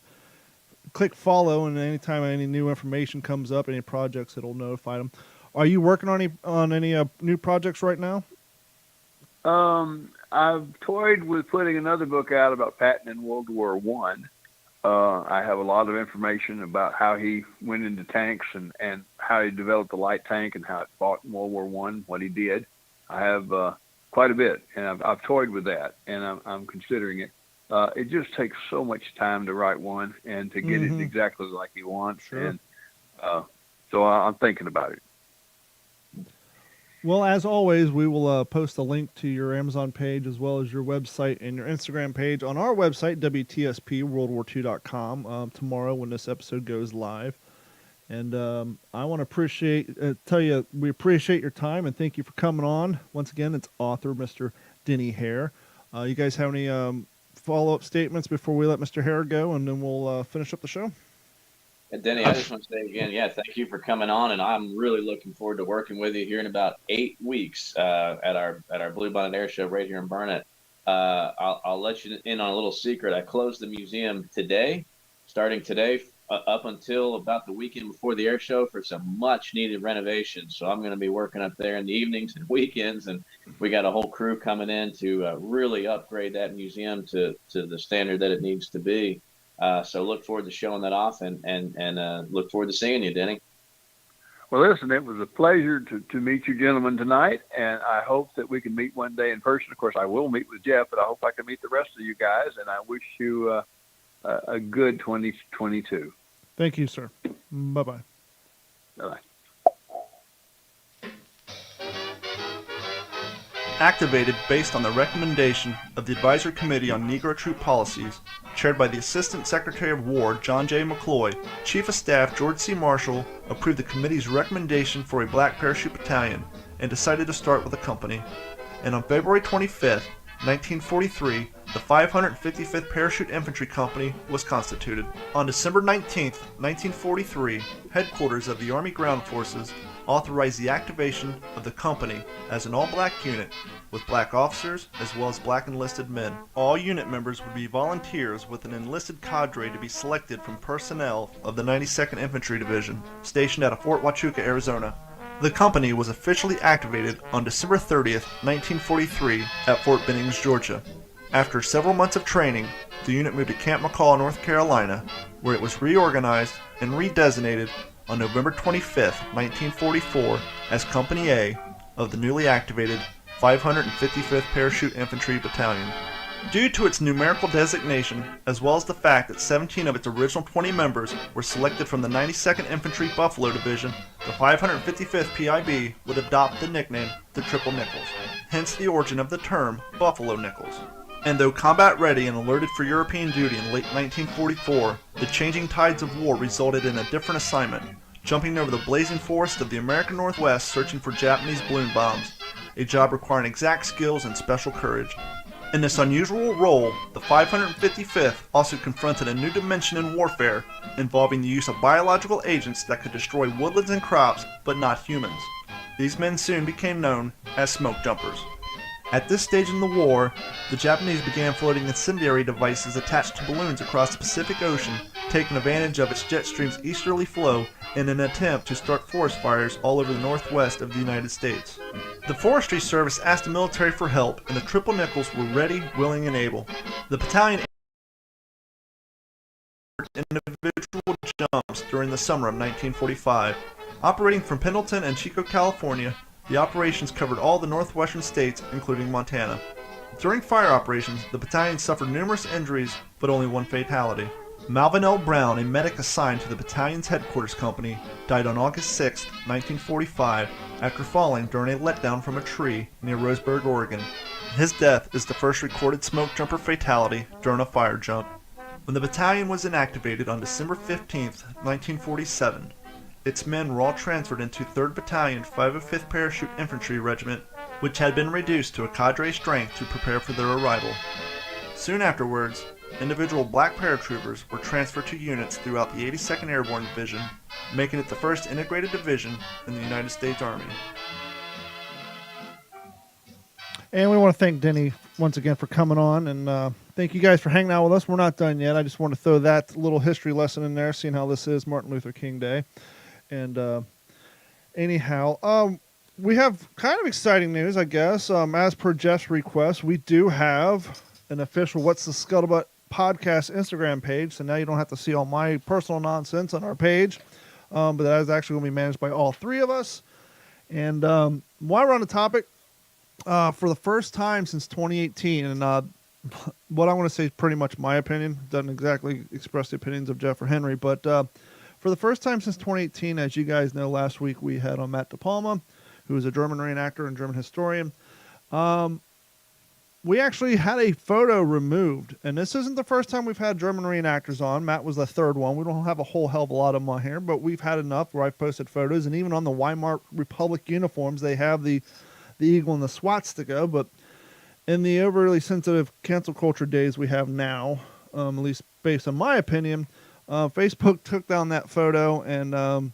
click follow, and anytime any new information comes up, any projects, it'll notify them. Are you working on any new projects right now? I've toyed with putting another book out about Patton in World War I. I have a lot of information about how he went into tanks and how he developed the light tank and how it fought in World War I, what he did. I have quite a bit, and I've toyed with that, and I'm considering it. It just takes so much time to write one and to get it exactly like he wants. Sure. And so I'm thinking about it. Well, as always, we will post a link to your Amazon page as well as your website and your Instagram page on our website, WTSPWorldWar2.com, tomorrow when this episode goes live. And I want to tell you, we appreciate your time and thank you for coming on. Once again, it's author Mr. Denny Hare. You guys have any follow-up statements before we let Mr. Hare go, and then we'll finish up the show? And Denny, I just want to say again, thank you for coming on, and I'm really looking forward to working with you here in about 8 weeks at our Bluebonnet Air Show right here in Burnett. I'll let you in on a little secret. I closed the museum today, starting today, up until about the weekend before the air show for some much-needed renovations. So I'm going to be working up there in the evenings and weekends, and we got a whole crew coming in to really upgrade that museum to the standard that it needs to be. So look forward to showing that off, and look forward to seeing you, Denny. Well, listen, it was a pleasure to meet you gentlemen tonight, and I hope that we can meet one day in person. Of course, I will meet with Jeff, but I hope I can meet the rest of you guys, and I wish you a good 2022. Thank you, sir. Bye-bye. Bye-bye. Activated based on the recommendation of the Advisory Committee on Negro Troop Policies, chaired by the Assistant Secretary of War John J. McCloy, Chief of Staff George C. Marshall approved the committee's recommendation for a black parachute battalion and decided to start with a company. And on February 25, 1943, the 555th Parachute Infantry Company was constituted. On December 19, 1943, headquarters of the Army Ground Forces authorized the activation of the company as an all-black unit with black officers as well as black enlisted men. All unit members would be volunteers with an enlisted cadre to be selected from personnel of the 92nd Infantry Division, stationed at Fort Huachuca, Arizona. The company was officially activated on December 30th, 1943 at Fort Bennings, Georgia. After several months of training, the unit moved to Camp McCall, North Carolina, where it was reorganized and redesignated on November 25, 1944 as Company A of the newly activated 555th Parachute Infantry Battalion. Due to its numerical designation, as well as the fact that 17 of its original 20 members were selected from the 92nd Infantry Buffalo Division, the 555th PIB would adopt the nickname the Triple Nickels, hence the origin of the term Buffalo Nickels. And though combat ready and alerted for European duty in late 1944, the changing tides of war resulted in a different assignment, jumping over the blazing forest of the American Northwest searching for Japanese balloon bombs, a job requiring exact skills and special courage. In this unusual role, the 555th also confronted a new dimension in warfare, involving the use of biological agents that could destroy woodlands and crops, but not humans. These men soon became known as smoke jumpers. At this stage in the war, the Japanese began floating incendiary devices attached to balloons across the Pacific Ocean, taking advantage of its jet stream's easterly flow in an attempt to start forest fires all over the northwest of the United States. The Forestry Service asked the military for help, and the Triple Nickels were ready, willing, and able. The battalion individual jumps during the summer of 1945. Operating from Pendleton and Chico, California, the operations covered all the northwestern states, including Montana. During fire operations, the battalion suffered numerous injuries, but only one fatality. Malvin L. Brown, a medic assigned to the battalion's headquarters company, died on August 6, 1945, after falling during a letdown from a tree near Roseburg, Oregon. His death is the first recorded smoke jumper fatality during a fire jump. When the battalion was inactivated on December 15, 1947, its men were all transferred into 3rd Battalion, 505th Parachute Infantry Regiment, which had been reduced to a cadre strength to prepare for their arrival. Soon afterwards, individual black paratroopers were transferred to units throughout the 82nd Airborne Division, making it the first integrated division in the United States Army. And we want to thank Denny once again for coming on, and thank you guys for hanging out with us. We're not done yet. I just want to throw that little history lesson in there, seeing how this is Martin Luther King Day. And anyhow, we have kind of exciting news, I guess. As per Jeff's request, we do have an official What's the Scuttlebutt podcast Instagram page. So now you don't have to see all my personal nonsense on our page. But that is actually going to be managed by all three of us. And while we're on the topic, for the first time since 2018, and what I want to say is pretty much my opinion. Doesn't exactly express the opinions of Jeff or Henry, but for the first time since 2018, as you guys know, last week we had on Matt DePalma, who is a German reenactor and German historian. We actually had a photo removed, and this isn't the first time we've had German reenactors on. Matt was the third one. We don't have a whole hell of a lot of them on here, but we've had enough where I've posted photos, and even on the Weimar Republic uniforms, they have the eagle and the swastika. But in the overly sensitive cancel culture days we have now, at least based on my opinion, Facebook took down that photo and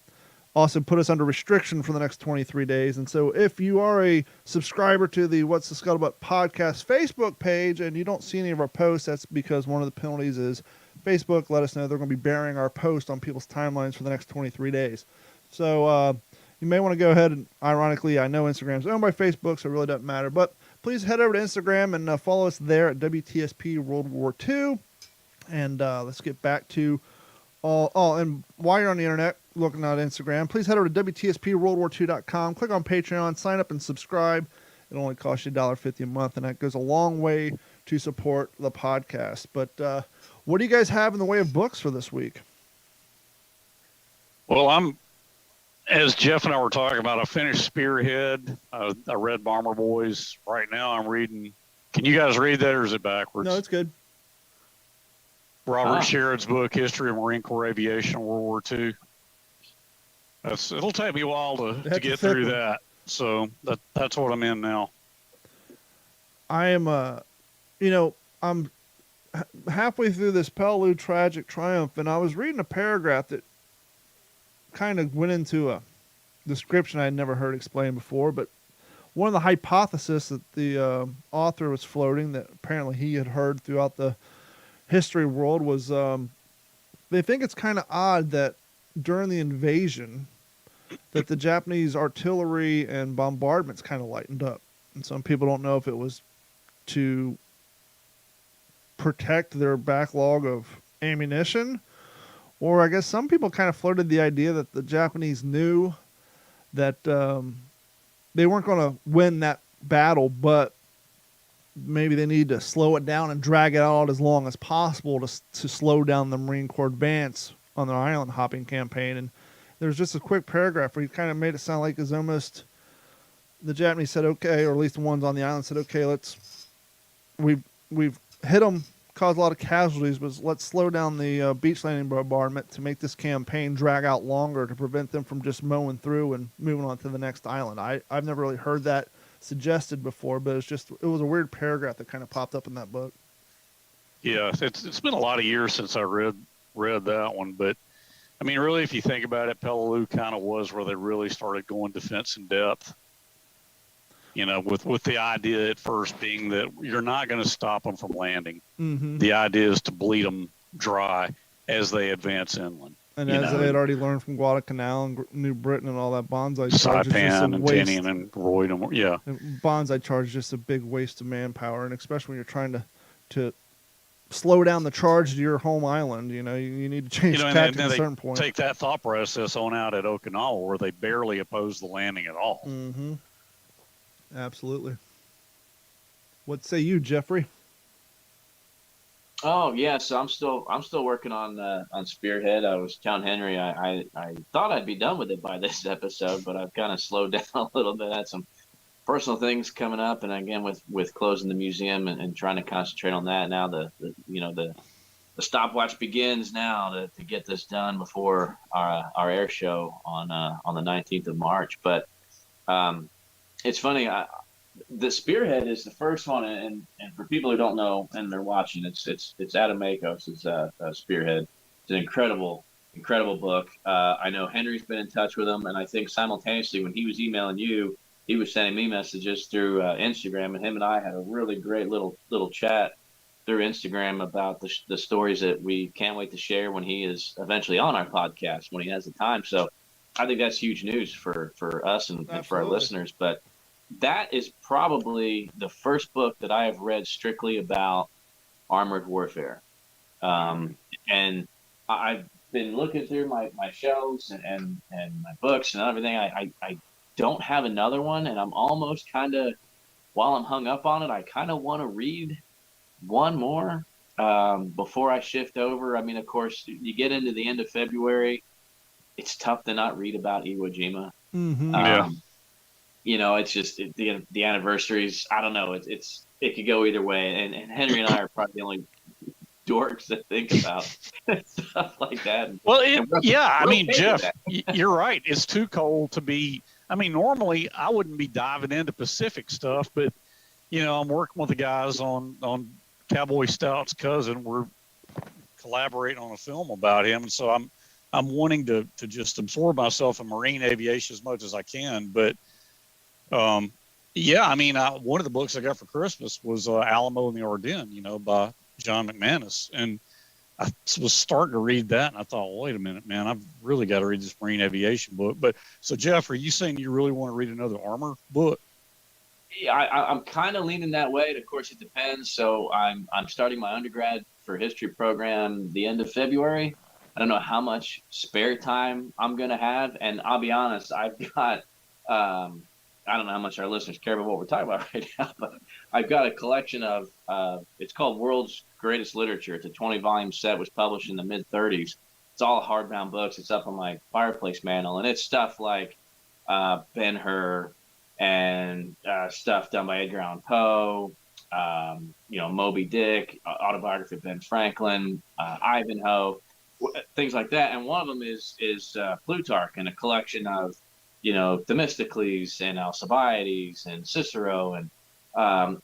also put us under restriction for the next 23 days. And so if you are a subscriber to the What's the Scuttlebutt podcast Facebook page and you don't see any of our posts, that's because one of the penalties is Facebook let us know they're going to be burying our post on people's timelines for the next 23 days. So you may want to go ahead and, ironically, I know Instagram's owned by Facebook, so it really doesn't matter. But please head over to Instagram and follow us there at WTSP World War II. And let's get back to and while you're on the internet, looking at Instagram, please head over to WTSPWorldWar2.com, click on Patreon, sign up and subscribe. It only costs you $1.50 a month, and that goes a long way to support the podcast. But what do you guys have in the way of books for this week? Well, as Jeff and I were talking about, I finished Spearhead. I read Bomber Boys. Right now I'm reading. Can you guys read that, or is it backwards? No, it's good. Robert Sherrod's book, History of Marine Corps Aviation, World War II. It'll take me a while to get through that. So that's what I'm in now. I am, I'm halfway through this Peleliu Tragic Triumph, and I was reading a paragraph that kind of went into a description I had never heard explained before, but one of the hypotheses that the author was floating that apparently he had heard throughout the history world was they think it's kind of odd that during the invasion that the Japanese artillery and bombardments kind of lightened up. And some people don't know if it was to protect their backlog of ammunition, or I guess some people kind of floated the idea that the Japanese knew that they weren't going to win that battle, but maybe they need to slow it down and drag it out as long as possible to slow down the Marine Corps advance on their island hopping campaign. And there's just a quick paragraph where he kind of made it sound like it's almost the Japanese said, okay, or at least the ones on the island said, okay, we've hit them, caused a lot of casualties, but let's slow down the beach landing bombardment to make this campaign drag out longer to prevent them from just mowing through and moving on to the next island. I've never really heard that suggested before, but it was a weird paragraph that kind of popped up in that book. Yeah, it's been a lot of years since I read that one, but I mean, really, if you think about it, Peleliu kind of was where they really started going defense in depth. You know, with the idea at first being that you're not going to stop them from landing. Mm-hmm. The idea is to bleed them dry as they advance inland. And as they had already learned from Guadalcanal and New Britain and all that, Banzai charge is just a and waste. Tinian and Roydom, yeah. Banzai charge is just a big waste of manpower, and especially when you're trying to slow down the charge to your home island. You know, you need to change tactics at a certain point. Take that thought process on out at Okinawa, where they barely oppose the landing at all. Mm-hmm. Absolutely. What say you, Jeffrey? Oh yeah, so I'm still working on Spearhead. I was telling Henry I thought I'd be done with it by this episode, but I've kind of slowed down a little bit. I had some personal things coming up, and again with closing the museum and trying to concentrate on that. Now the stopwatch begins now to get this done before our air show on the 19th of March. But it's funny. The Spearhead is the first one, and for people who don't know and they're watching, it's Adam Makos' Spearhead. It's an incredible book. I know Henry's been in touch with him, and I think simultaneously when he was emailing you, he was sending me messages through Instagram, and him and I had a really great little chat through Instagram about the stories that we can't wait to share when he is eventually on our podcast when he has the time. So I think that's huge news for us and for our listeners. But that is probably the first book that I have read strictly about armored warfare. And I've been looking through my shelves and my books and everything. I don't have another one, and I'm almost kind of, while I'm hung up on it, I kind of want to read one more before I shift over. I mean, of course, you get into the end of February, it's tough to not read about Iwo Jima. Mm-hmm. Yeah. You know, it's just the anniversaries. I don't know. It could go either way. And Henry and I are probably the only dorks that think about stuff like that. Well, I mean, Jeff, you're right. It's too cold to be. I mean, normally I wouldn't be diving into Pacific stuff, but I'm working with the guys on Cowboy Stout's cousin. We're collaborating on a film about him, and so I'm wanting to just absorb myself in marine aviation as much as I can, but. I mean, one of the books I got for Christmas was Alamo and the Ardennes, by John McManus. And I was starting to read that, and I thought, well, wait a minute, man, I've really got to read this marine aviation book. But so, Jeff, are you saying you really want to read another armor book? Yeah, I'm kind of leaning that way. And of course, it depends. So I'm starting my undergrad for history program the end of February. I don't know how much spare time I'm gonna have, and I'll be honest, I've got I don't know how much our listeners care about what we're talking about right now, but I've got a collection of it's called World's Greatest Literature. It's a 20-volume set, was published in the mid 30s. It's all hardbound books. It's up on my fireplace mantle, and it's stuff like Ben-Hur and stuff done by Edgar Allan Poe. Moby Dick, autobiography of Ben Franklin, Ivanhoe, things like that. And one of them is Plutarch, and a collection of Themistocles and Alcibiades and Cicero. And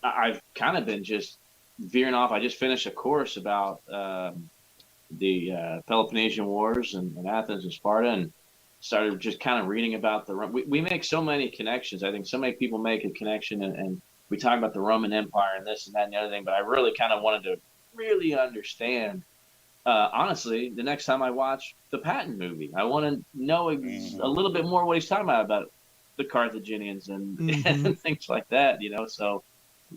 I've kind of been just veering off. I just finished a course about the Peloponnesian Wars and Athens and Sparta, and started just kind of reading about we make so many connections. I think so many people make a connection, and we talk about the Roman Empire and this and that and the other thing, but I really kind of wanted to really understand. Honestly, the next time I watch the Patton movie, I want to know a little bit more what he's talking about the Carthaginians and, and things like that, So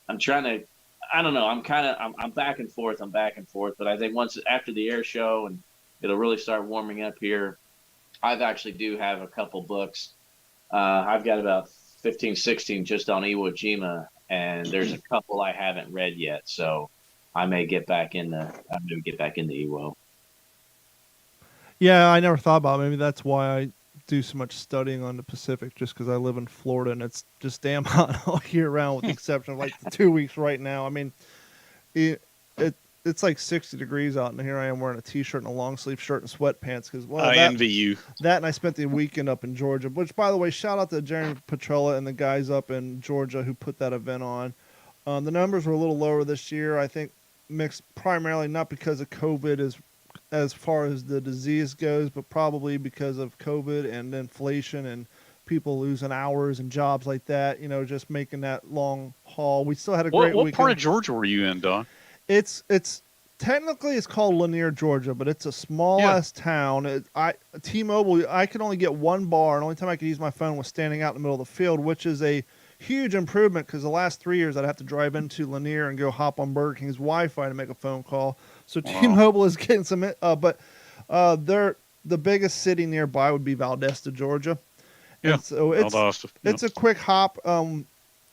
I'm trying to, I don't know, I'm back and forth. But I think once after the air show and it'll really start warming up here, I've actually do have a couple books. I've got about 15, 16 just on Iwo Jima, and there's a couple I haven't read yet. So I may get back into Iwo. Yeah, I never thought about it. Maybe that's why I do so much studying on the Pacific, just because I live in Florida and it's just damn hot all year round, with the exception of like the 2 weeks right now. I mean, it's like 60 degrees out, and here I am wearing a t-shirt and a long sleeve shirt and sweatpants because I envy you. That, and I spent the weekend up in Georgia, which, by the way, shout out to Jeremy Petrella and the guys up in Georgia who put that event on. The numbers were a little lower this year, I think, mixed primarily not because of COVID as far as the disease goes, but probably because of COVID and inflation and people losing hours and jobs like that, just making that long haul. We still had a great weekend. What part of Georgia were you in, Don? It's technically it's called Lanier, Georgia, but it's a small ass town. T-Mobile, I could only get one bar, and the only time I could use my phone was standing out in the middle of the field, which is a huge improvement because the last 3 years I'd have to drive into Lanier and go hop on Burger King's Wi-Fi to make a phone call. So T-Mobile is getting some, but the biggest city nearby would be Valdosta, Georgia. Yeah, and so it's a quick hop. It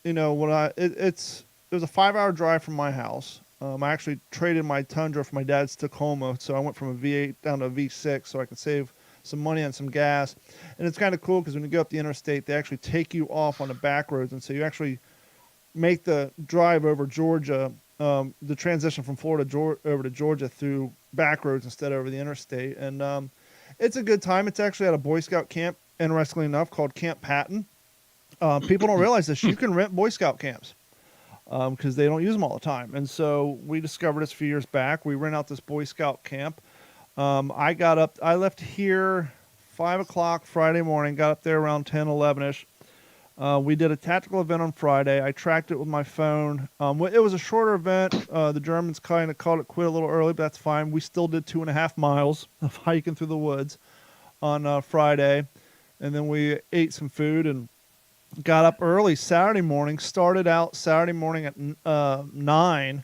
was a 5-hour drive from my house. I actually traded my Tundra for my dad's Tacoma, so I went from a V8 down to a V6 so I could save some money on some gas. And it's kind of cool because when you go up the interstate, they actually take you off on the back roads, and so you actually make the drive over Georgia, the transition from Florida over to Georgia through back roads instead of over the interstate. And it's a good time. It's actually at a Boy Scout camp, interestingly enough, called Camp Patton. People don't realize this. You can rent Boy Scout camps because they don't use them all the time. And so we discovered this a few years back. We rent out this Boy Scout camp. I left here 5 o'clock Friday morning, got up there around 10, 11-ish. We did a tactical event on Friday. I tracked it with my phone. It was a shorter event. The Germans kind of called it quit a little early, but that's fine. We still did 2.5 miles of hiking through the woods on Friday. And then we ate some food and got up early Saturday morning. Started out Saturday morning at 9.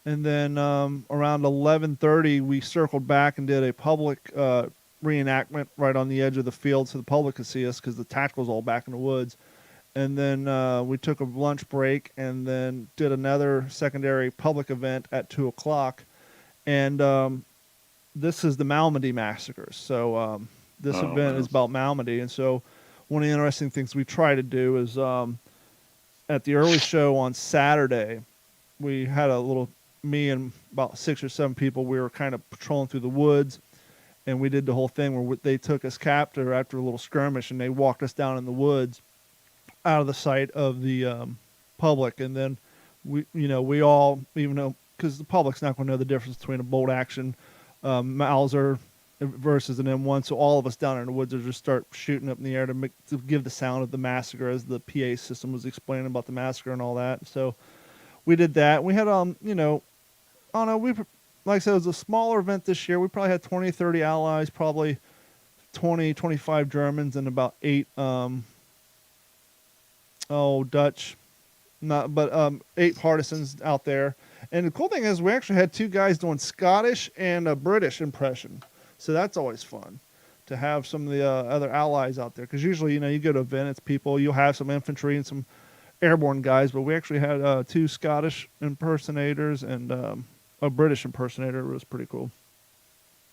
And then around 11:30, we circled back and did a public reenactment right on the edge of the field so the public could see us because the tactical's all back in the woods. And then we took a lunch break and then did another secondary public event at 2 o'clock. And this is the Malmedy massacres. So this event is about Malmedy. And so one of the interesting things we try to do is at the early show on Saturday, we had me and about 6 or 7 people, we were kind of patrolling through the woods, and we did the whole thing where they took us captive after a little skirmish, and they walked us down in the woods out of the sight of the public. And then we all, even though, because the public's not going to know the difference between a bolt action Mauser versus an M1, so all of us down in the woods would just start shooting up in the air to give the sound of the massacre as the PA system was explaining about the massacre and all that. So we did that. We had like I said, it was a smaller event this year. We probably had 20, 30 allies, probably 20, 25 Germans, and about 8 Dutch, 8 partisans out there. And the cool thing is we actually had 2 guys doing Scottish and a British impression. So that's always fun to have some of the other allies out there. Because usually, you go to an event, it's people, you'll have some infantry and some airborne guys, but we actually had 2 Scottish impersonators and a British impersonator. It was pretty cool.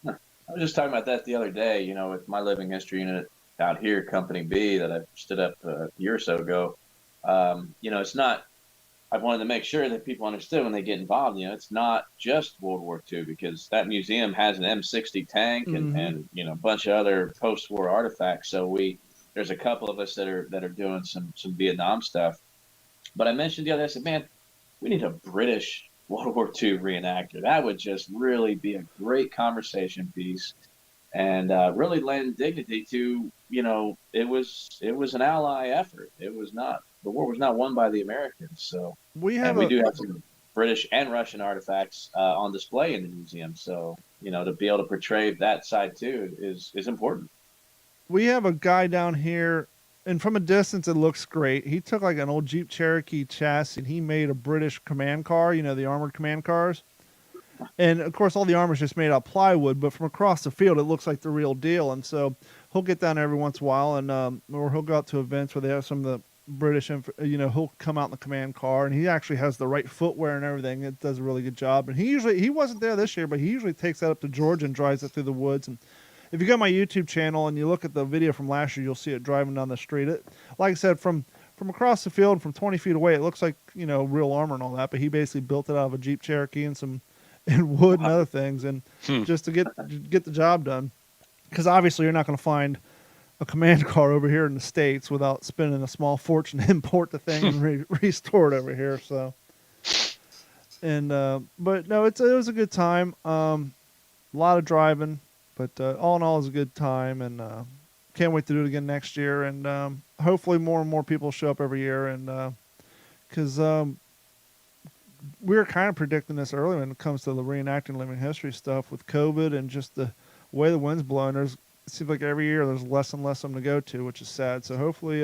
I was just talking about that the other day, with my living history unit out here, Company B, that I stood up a year or so ago. It's not, I wanted to make sure that people understood when they get involved, it's not just World War II, because that museum has an M60 tank and a bunch of other post-war artifacts. So there's a couple of us that are doing some Vietnam stuff. But I mentioned the other day, I said, man, we need a British World War II reenactor. That would just really be a great conversation piece and really lend dignity to, it was an ally effort. The war was not won by the Americans. So we do have some British and Russian artifacts on display in the museum. So, to be able to portray that side too is important. We have a guy down here, and from a distance it looks great. He took like an old Jeep Cherokee chassis and he made a British command car, the armored command cars. And of course all the armor's just made out of plywood, but from across the field it looks like the real deal. And so he'll get down every once in a while, and or he'll go out to events where they have some of the British, he'll come out in the command car, and he actually has the right footwear and everything. It does a really good job. And he wasn't there this year, but he usually takes that up to Georgia and drives it through the woods. And if you go to my YouTube channel and you look at the video from last year, you'll see it driving down the street. It, like I said, from across the field, from 20 feet away, it looks like, real armor and all that, but he basically built it out of a Jeep Cherokee and wood and other things, and just to get the job done. Because obviously you're not going to find a command car over here in the States without spending a small fortune to import the thing and restore it over here. So, and but no, it was a good time. A lot of driving, but all in all, it was a good time, and can't wait to do it again next year. And hopefully more and more people show up every year, and because we were kind of predicting this earlier when it comes to the reenacting living history stuff with COVID and just the way the wind's blowing. It seems like every year there's less and less of them to go to, which is sad. So hopefully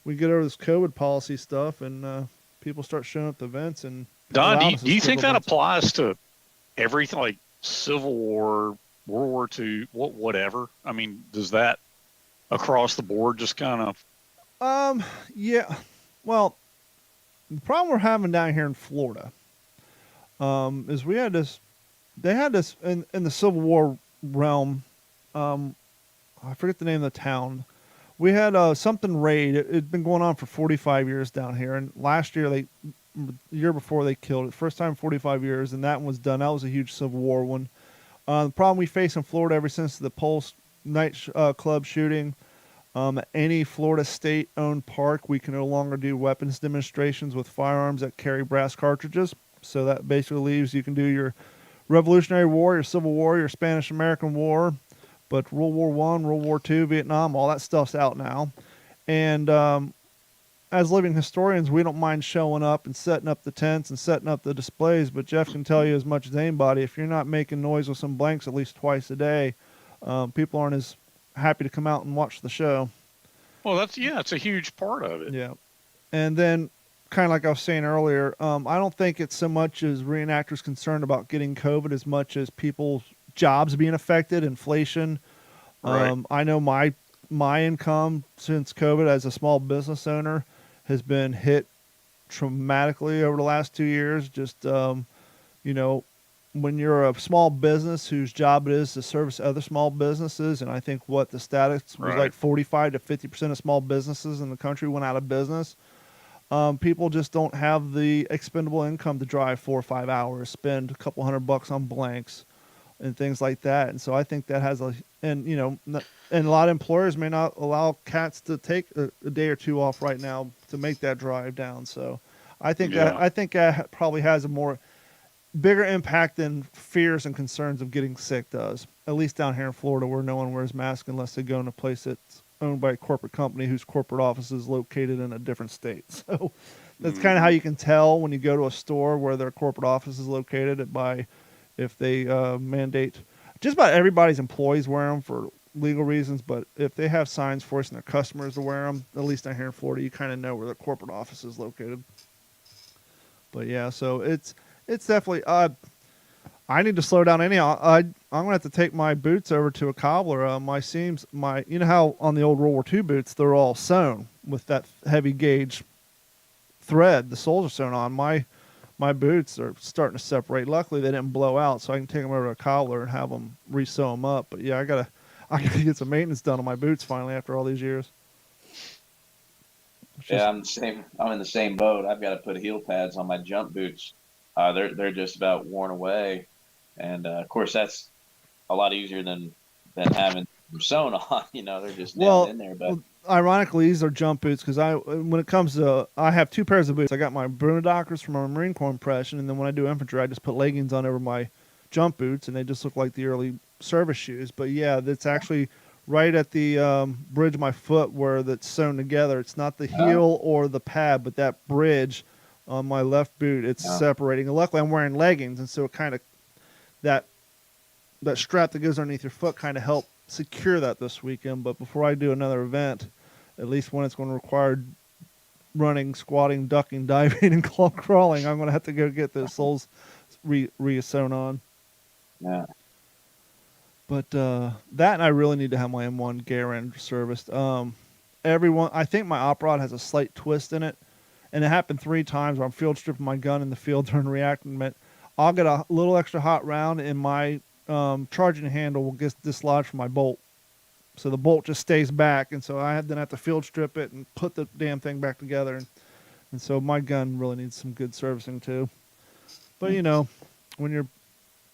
we get over this COVID policy stuff and people start showing up to events. And Don, do you think that applies to everything, like Civil War, World War II, whatever? I mean, does that across the board just kind of? Yeah. Well, the problem we're having down here in Florida is they had this in the Civil War realm. I forget the name of the town. We had something raid. It'd been going on for 45 years down here, and last year the year before they killed it. First time in 45 years, and that one was done. That was a huge Civil War one. The problem we face in Florida ever since the Pulse night club shooting. Any Florida state-owned park, we can no longer do weapons demonstrations with firearms that carry brass cartridges. So that basically leaves you can do your Revolutionary War, your Civil War, your Spanish-American War, but World War I, World War II, Vietnam, all that stuff's out now. And as living historians, we don't mind showing up and setting up the tents and setting up the displays, but Jeff can tell you as much as anybody, if you're not making noise with some blanks at least twice a day, people aren't as happy to come out and watch the show. Well, it's a huge part of it. Yeah. And then, kind of like I was saying earlier, I don't think it's so much as reenactors concerned about getting COVID as much as people's jobs being affected, inflation. Right. I know my income since COVID as a small business owner has been hit traumatically over the last 2 years. Just, when you're a small business whose job it is to service other small businesses, and I think what the status was like 45 to 50% of small businesses in the country went out of business. People just don't have the expendable income to drive 4 or 5 hours, spend a couple $100 on blanks and things like that. And so I think that has and a lot of employers may not allow cats to take a day or two off right now to make that drive down. So I think that probably has a bigger impact than fears and concerns of getting sick does, at least down here in Florida, where no one wears masks unless they go in a place that's owned by a corporate company whose corporate office is located in a different state. So that's kind of how you can tell when you go to a store where their corporate office is located by if they mandate. Just about everybody's employees wear them for legal reasons, but if they have signs forcing their customers to wear them, at least down here in Florida, you kind of know where their corporate office is located. But yeah, so it's definitely. I need to slow down. I'm I'm gonna have to take my boots over to a cobbler. My seams, you know how on the old World War II boots they're all sewn with that heavy gauge thread. The soles are sewn on. My boots are starting to separate. Luckily, they didn't blow out, so I can take them over to a cobbler and have them re-sew them up. But yeah, I gotta get some maintenance done on my boots finally after all these years. Yeah, I'm the same. I'm in the same boat. I've got to put heel pads on my jump boots. They're just about worn away, and of course that's a lot easier than having them sewn on. You know, they're just nailed in there. But ironically, these are jump boots because when it comes to, I have two pairs of boots. I got my Bruno Dockers from my Marine Corps impression, and then when I do infantry, I just put leggings on over my jump boots, and they just look like the early service shoes. But yeah, that's actually right at the bridge of my foot where that's sewn together. It's not the heel or the pad, but that bridge on my left boot, it's separating. And luckily, I'm wearing leggings, and so it kind of that strap that goes underneath your foot kind of helped secure that this weekend. But before I do another event, at least when it's going to require running, squatting, ducking, diving, and crawling, I'm going to have to go get those soles re-sewn on. Yeah. But that, and I really need to have my M1 gear end serviced. I think my op rod has a slight twist in it, and it happened 3 times where I'm field stripping my gun in the field during reactment. I'll get a little extra hot round, and my charging handle will get dislodged from my bolt. So the bolt just stays back, and so I then have to field strip it and put the damn thing back together. And so my gun really needs some good servicing too. But you know, when you're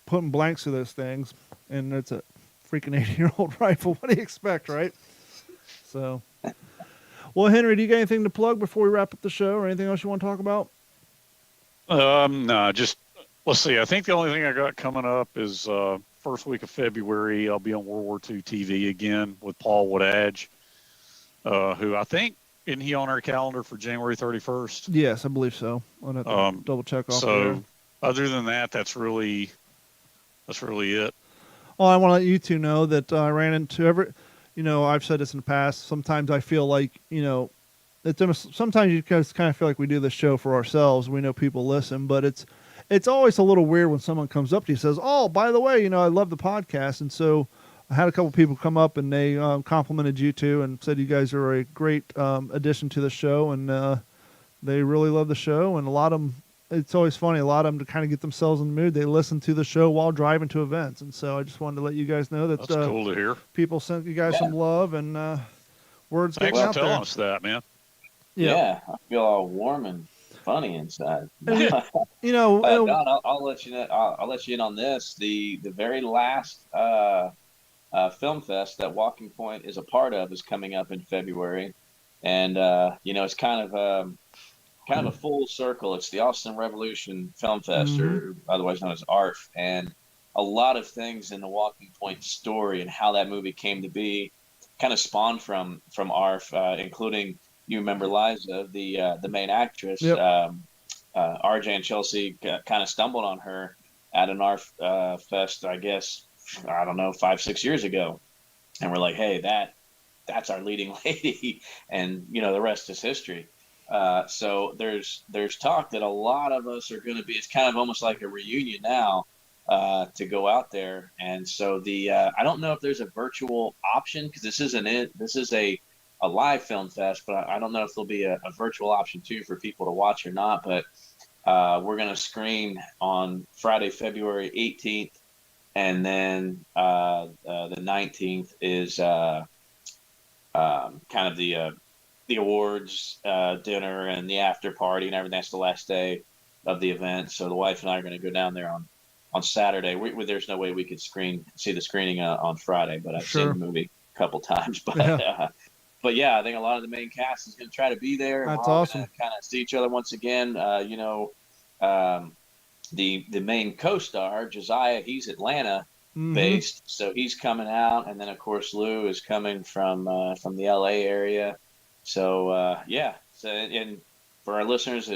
putting blanks to those things, and it's a freaking 80-year-old rifle, what do you expect, right? So, well, Henry, do you got anything to plug before we wrap up the show, or anything else you want to talk about? No, just let's see. I think the only thing I got coming up is first week of February. I'll be on World War II TV again with Paul Woodadge, who I think isn't he on our calendar for January 31st? Yes, I believe so. I'll have to double check off there. Other than that, that's really it. Well, I want to let you two know that I ran into I've said this in the past. Sometimes I feel like, sometimes you guys kind of feel like we do this show for ourselves. We know people listen, but it's always a little weird when someone comes up to you and says, "Oh, by the way, I love the podcast." And so I had a couple people come up and they complimented you two and said you guys are a great addition to the show, and they really love the show. And a lot of them, it's always funny, a lot of them, to kind of get themselves in the mood, they listen to the show while driving to events. And so I just wanted to let you guys know that's cool to hear. People sent you guys some love, and words getting out there. Thanks for telling us that, man. Yeah, I feel all warm and funny inside. I'll let you know. I'll let you in on this. The very last film fest that Walking Point is a part of is coming up in February, and it's kind of a full circle. It's the Austin Revolution Film Fest, or otherwise known as ARF, and a lot of things in the Walking Point story and how that movie came to be kind of spawned from ARF, including, you remember Liza, the main actress. Yep. RJ and Chelsea kind of stumbled on her at an ARF fest, I guess, I don't know, 5-6 years ago, and we're like, hey, that's our leading lady, and the rest is history. So there's talk that a lot of us are going to be. It's kind of almost like a reunion now to go out there, and so I don't know if there's a virtual option, because this isn't it. This is a live film fest, but I don't know if there'll be a virtual option too for people to watch or not. But we're going to screen on Friday, February 18th, and then the 19th is kind of the awards dinner and the after party and everything. That's the last day of the event. So the wife and I are going to go down there on Saturday. There's no way we could see the screening on Friday, but I've seen the movie a couple times. But but yeah, I think a lot of the main cast is going to try to be there. That's awesome. Kind of see each other once again. The main co-star Josiah, he's Atlanta based, so he's coming out, and then of course Lou is coming from the LA area. So So and for our listeners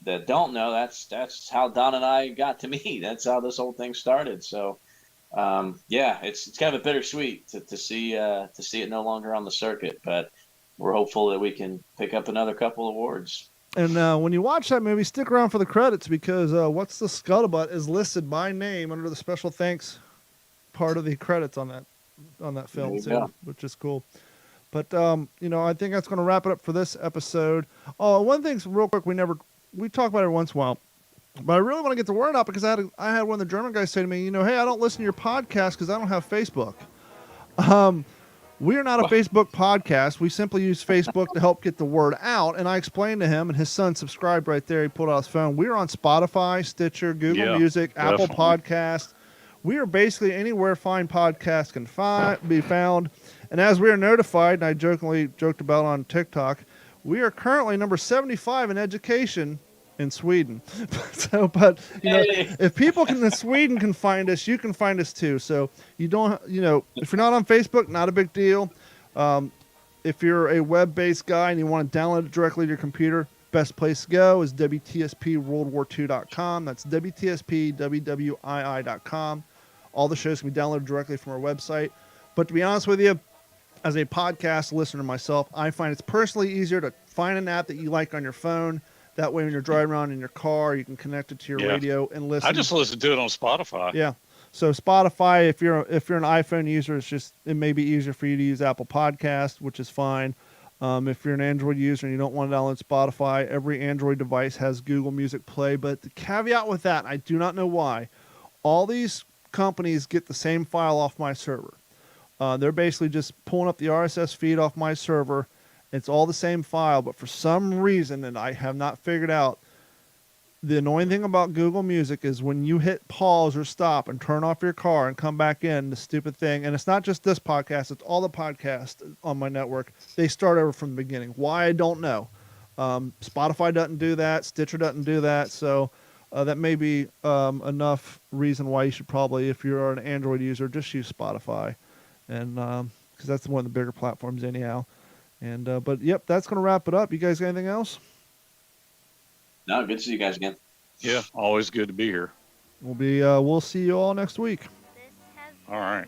that don't know, that's how Don and I got to meet. That's how this whole thing started. So it's kind of a bittersweet to see it no longer on the circuit, but we're hopeful that we can pick up another couple awards. And when you watch that movie, stick around for the credits, because What's the Scuttlebutt is listed by name under the special thanks part of the credits on that film too, go. which is cool. But I think that's going to wrap it up for this episode. Oh, one thing, real quick, we talk about it once in a while, but I really want to get the word out because I had one of the German guys say to me, hey, I don't listen to your podcast because I don't have Facebook. We are not a Facebook podcast. We simply use Facebook to help get the word out. And I explained to him, and his son subscribed right there. He pulled out his phone. We are on Spotify, Stitcher, Google Music, Apple Podcasts. We are basically anywhere fine podcasts can be found. And as we are notified, and I jokingly joked about on TikTok, we are currently number 75 in education in Sweden. But if people in Sweden can find us, you can find us too. So you don't, if you're not on Facebook, not a big deal. If you're a web-based guy and you want to download it directly to your computer, best place to go is WTSPWorldWar2.com. That's WTSPWWII.com. All the shows can be downloaded directly from our website. But to be honest with you, as a podcast listener myself, I find it's personally easier to find an app that you like on your phone. That way, when you're driving around in your car, you can connect it to your radio and listen. I just listen to it on Spotify. Yeah. So Spotify, if you're an iPhone user, it may be easier for you to use Apple Podcast, which is fine. If you're an Android user and you don't want to download Spotify, every Android device has Google Music Play. But the caveat with that, I do not know why, all these companies get the same file off my server. They're basically just pulling up the RSS feed off my server. It's all the same file, but for some reason, and I have not figured out, the annoying thing about Google Music is when you hit pause or stop and turn off your car and come back in, the stupid thing, and it's not just this podcast, it's all the podcasts on my network, they start over from the beginning. Why, I don't know. Spotify doesn't do that. Stitcher doesn't do that. So that may be enough reason why you should probably, if you're an Android user, just use Spotify. And because that's one of the bigger platforms anyhow. And but yep, that's going to wrap it up. You guys got anything else? No, good to see you guys again. Yeah, always good to be here. We'll see you all next week. All right.